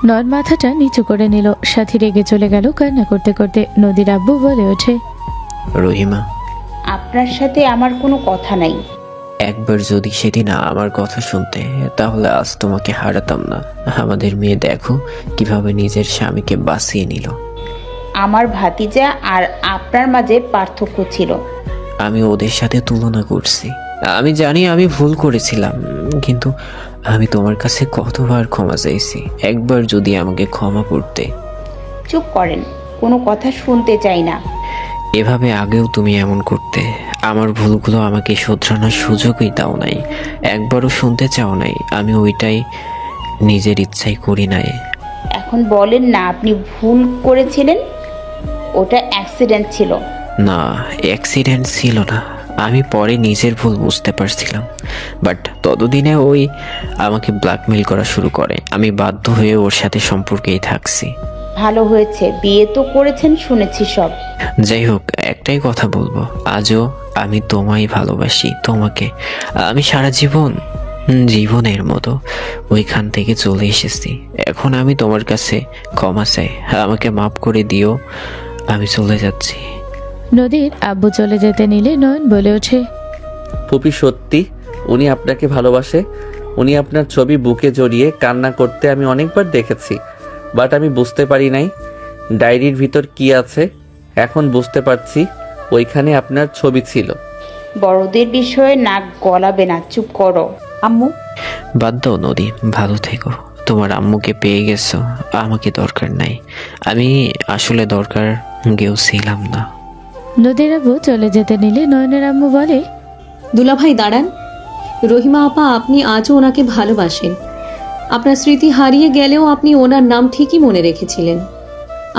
নয়ন মাথাটা নিচু করে নিল। সাথী রেগে চলে গেল কান্না করতে করতে। নদীর আব্বু বলে ওঠে, রহিমা, আপনার সাথে আমার কোনো কথা নাই। একবার যদি সেদিন আমার কথা শুনতে, তাহলে আজ তোমাকে হারাতাম না। আমাদের মেয়ে দেখো কিভাবে নিজের স্বামীকে বাঁচিয়ে নিল। আমার ভাতিজা আর আপনার মাঝে পার্থক্য ছিল। আমি ওদের সাথে তুলনা করছি। আমি জানি আমি ভুল করেছিলাম, কিন্তু আমি তোমার কাছে কতবার ক্ষমা চাইছি। একবার যদি আমাকে ক্ষমা করতে। চুপ করেন, কোনো কথা শুনতে চাই না। এভাবে আগেও তুমি এমন করতে। আমার ভুলগুলো আমাকে শোধরানোর সুযোগই দাও নাই, একবারও শুনতে চাও নাই। আমি ওইটাই নিজের ইচ্ছাই করি নাই। এখন বলেন না আপনি ভুল করেছিলেন। ওটা অ্যাক্সিডেন্ট ছিল। না, অ্যাক্সিডেন্ট ছিল না। আমি পরে নিজের ভুল বুঝতে পারছিলাম, বাট ততদিনে ওই আমাকে ব্ল্যাকমেল করা শুরু করে। আমি বাধ্য হয়ে ওর সাথে সম্পর্কেই থাকছি। ভালো হয়েছে, বিয়ে তো করেছেন শুনেছি সব। যাই হোক, একটাই কথা বলবো, আজও আমি তোমায় ভালোবাসি। তোমাকে আমি সারা জীবনের মতো ওইখান থেকে চলে এসেছি। এখন আমি তোমার কাছে ক্ষমা চাই, আমাকে মাফ করে দিও। আমি চলে যাচ্ছি। নদীর আব্বু চলে যেতে নিলে নয়ন বলে ওঠে, ফুপি সত্যি উনি আপনাকে ভালোবাসে। উনি আপনার ছবি বুকে জড়িয়ে কান্না করতে আমি অনেকবার দেখেছি, বাট আমি বুঝতে পারি নাই ডায়েরির ভিতর কি আছে। এখন বুঝতে পারছি ওইখানে আপনার ছবি ছিল। বড়দের বিষয়ে নাক গলাবে না, চুপ করো। আম্মু, বাদ দাও নদী, ভালো থেকো। তোমার আম্মুকে পেয়ে গেছো, আমাকে দরকার নাই। আমি আসলে দরকার কেউ ছিলাম না। নদীর আব্বু চলে যেতে নিলে নয়নের আম্মু বলে, দুলাভাই দাঁড়ান। রহিমা আপা, আপনি আজও ওনাকে ভালোবাসেন। আপনার স্মৃতি হারিয়ে গেলেও আপনি ওনার নাম ঠিকই মনে রেখেছিলেন।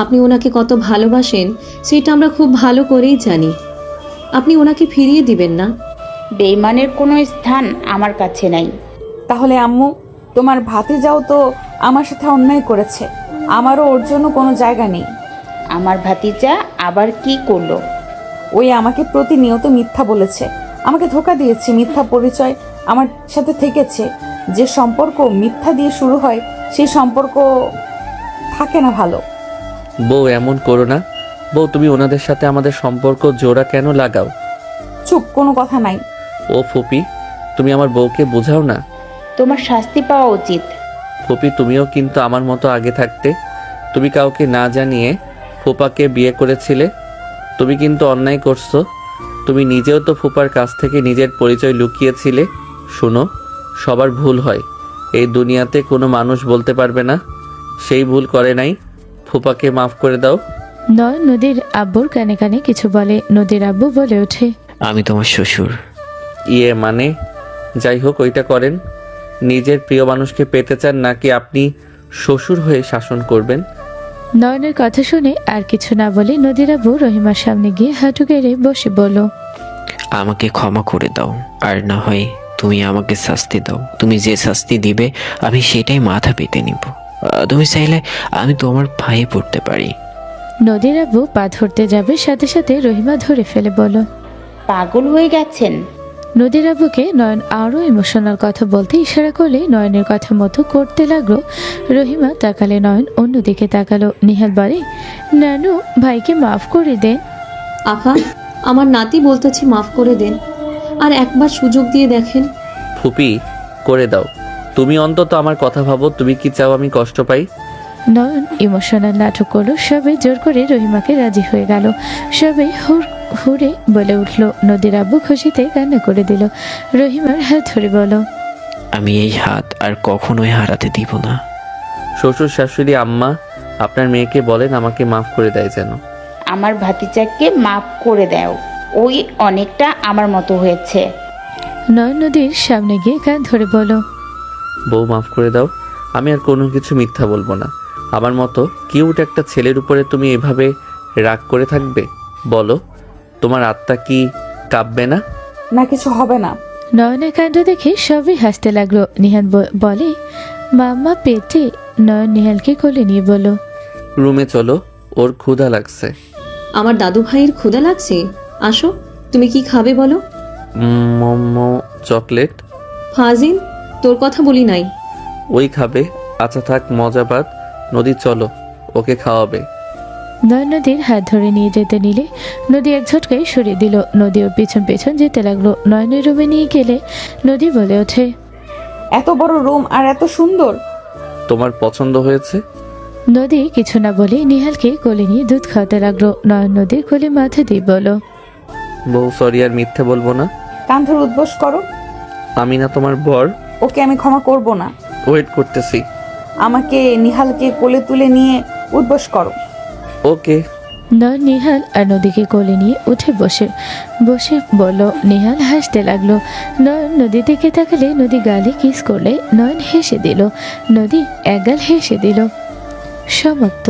আপনি ওনাকে কত ভালোবাসেন সেটা আমরা খুব ভালো করেই জানি। আপনি ওনাকে ফিরিয়ে দিবেন না। বেইমানের কোনো স্থান আমার কাছে নাই। তাহলে আম্মু, তোমার ভাতিজাও তো আমার সাথে অন্যায় করেছে, আমারও ওর জন্য কোনো জায়গা নেই। আমার ভাতিজা আবার কি করলো? ওই আমাকে প্রতিনিয়ত মিথ্যা বলেছে, আমাকে ধোকা দিয়েছে, মিথ্যা পরিচয় আমার সাথে থেকেছে। যে সম্পর্ক মিথ্যা দিয়ে শুরু হয় সেই সম্পর্ক থাকে না ভালো। বউ এমন করো না। বউ, তুমি ওনাদের সাথে আমাদের সম্পর্ক জোড়া কেন লাগাও? চুপ, কোনো কথা নাই। ও ফুপি, তুমি আমার বউকে বোঝাও না। তোমার শাস্তি পাওয়া উচিত। ফুপি, তুমিও কিন্তু আমার মতো আগে থাকতে। তুমি কাউকে না জানিয়ে ফুপাকে বিয়ে করেছিলে। তুমি কিন্তু অন্যায় করছো। তুমি নিজেও তো ফুপার কাছ থেকে নিজের পরিচয় লুকিয়েছিলে। শোনো, সবার ভুল হয়, এই দুনিয়াতে কোনো মানুষ বলতে পারবে না সেই ভুল করে নাই। ফুপাকে মাফ করে দাও। নয়ন নদীর আব্বুর কানে কানে কিছু বলে। নদীর আব্বু বলে ওঠে, আমি তোমার শ্বশুর। ইয়ে মানে, যাই হোক, ওইটা করেন। নিজের প্রিয় মানুষকে পেতে চান নাকি আপনি শ্বশুর হয়ে শাসন করবেন? নয়নের কথা শুনে আর কিছু না বলে নদীর আব্বু রহিমার সামনে গিয়ে হাঁটু গেড়ে বসে বলল, আমাকে ক্ষমা করে দাও, আর না হয় তুমি আমাকে শাস্তি দাও, তুমি যে শাস্তি দিবে আমি সেটাই মাথা পেতে নিব। তুমি চাইলে আমি তোমার পায়ে পড়তে পারি। নদীর আব্বু পা ধরতে যাবে, সাথে সাথে রহিমা ধরে ফেলে বলো, পাগল হয়ে গেছেন? নদীর আব্বুকে নয়ন আরও ইমোশনাল কথা বলতে ইশারা করলে নয়নের কথা মতো করতে লাগলো। রহিমা তাকালে, নয়ন অন্যদিকে তাকালো। নিহাল বলে, নানু ভাইকে মাফ করে দেন। আফা, আমার নাতি বলতেছে মাফ করে দেন, আর একবার সুযোগ দিয়ে দেখেন। ফুপি, করে দাও। তুমি অন্তত আমার কথা ভাবো। তুমি কি চাও আমি কষ্ট পাই? নয়ন ইমোশনাল নাটক করলো। সবাই জোর করে রহিমাকে রাজি হয়ে গেল। সবাই হুড়ে বলে উঠল। নদীর আব্বু খুশিতে কান্না করে দিল। রহিমার হাত ধরে বলো, আমি এই হাত আর কখনোই হারাতে দিব না। শ্বশুর শাশুড়ি আম্মা আপনার মেয়েকে বলেন আমাকে মাফ করে দেয় যেন। আমার ভাতিজাকে মাফ করে দাও, ওই অনেকটা আমার মতো হয়েছে। নয়ন নদীর সামনে গিয়ে কান ধরে বলো, বউ মাফ করে দাও। আমি আর কোনো কিছু মিথ্যা বলবো না। আমার মতো কিউট একটা ছেলের উপরে তুমি এভাবে রাগ করে থাকবে? বলো, তোমার আত্মা কি কাঁপবে না? না, কিছু হবে না। নয়নের কাণ্ড দেখে সবাই হাসতে লাগলো। নিহাল বলে, মাম্মা পেটে। নয়ন নিহালকে কোলে নিয়ে বলো, রুমে চলো, ওর ক্ষুধা লাগছে। আমার দাদু ভাইয়ের ক্ষুধা লাগছে, আসো। তুমি কি খাবে বলো? মোমো, চকলেট। ফাজিল, তোর কথা বলি নাই। ওই খাবে? আচ্ছা থাক, মজাবাদ। নদী চলো, ওকে খাওয়াবে। নয়ন নদীর হাত ধরে নিয়ে যেতে নিলে নদী এক ঝটকায় সরিয়ে দিল। নদী ওর পেছন পেছন যেতে লাগলো। নয়নের রুমে নিয়ে গেলে নদী বলে ওঠে, এত বড় রুম আর এত সুন্দর। তোমার পছন্দ হয়েছে? নদী কিছু না বলে নিহালকে কোলে নিয়ে দুধ খাওয়াতে লাগলো। নয়ন নদীর কোলে মাথা দিয়ে বলো, বউ সরি, আর মিথ্যে বলবো না। কান ধরে উদ্বোস করো। আমি না তোমার বর? ওকে আমি ক্ষমা করব না। ওয়েট করতেছি। আমাকে নিহালকে কোলে তুলে নিয়ে উদ্বোস করো। ওকে। নয়ন নিহাল আর নদীকে কোলে নিয়ে উঠে বসে বলল। নিহাল হাসতে লাগলো। নয়ন নদী দিকে তাকালে নদী গালে কিস করলে নয়ন হেসে দিল। নদী এক গাল হেসে দিল। সমাপ্ত।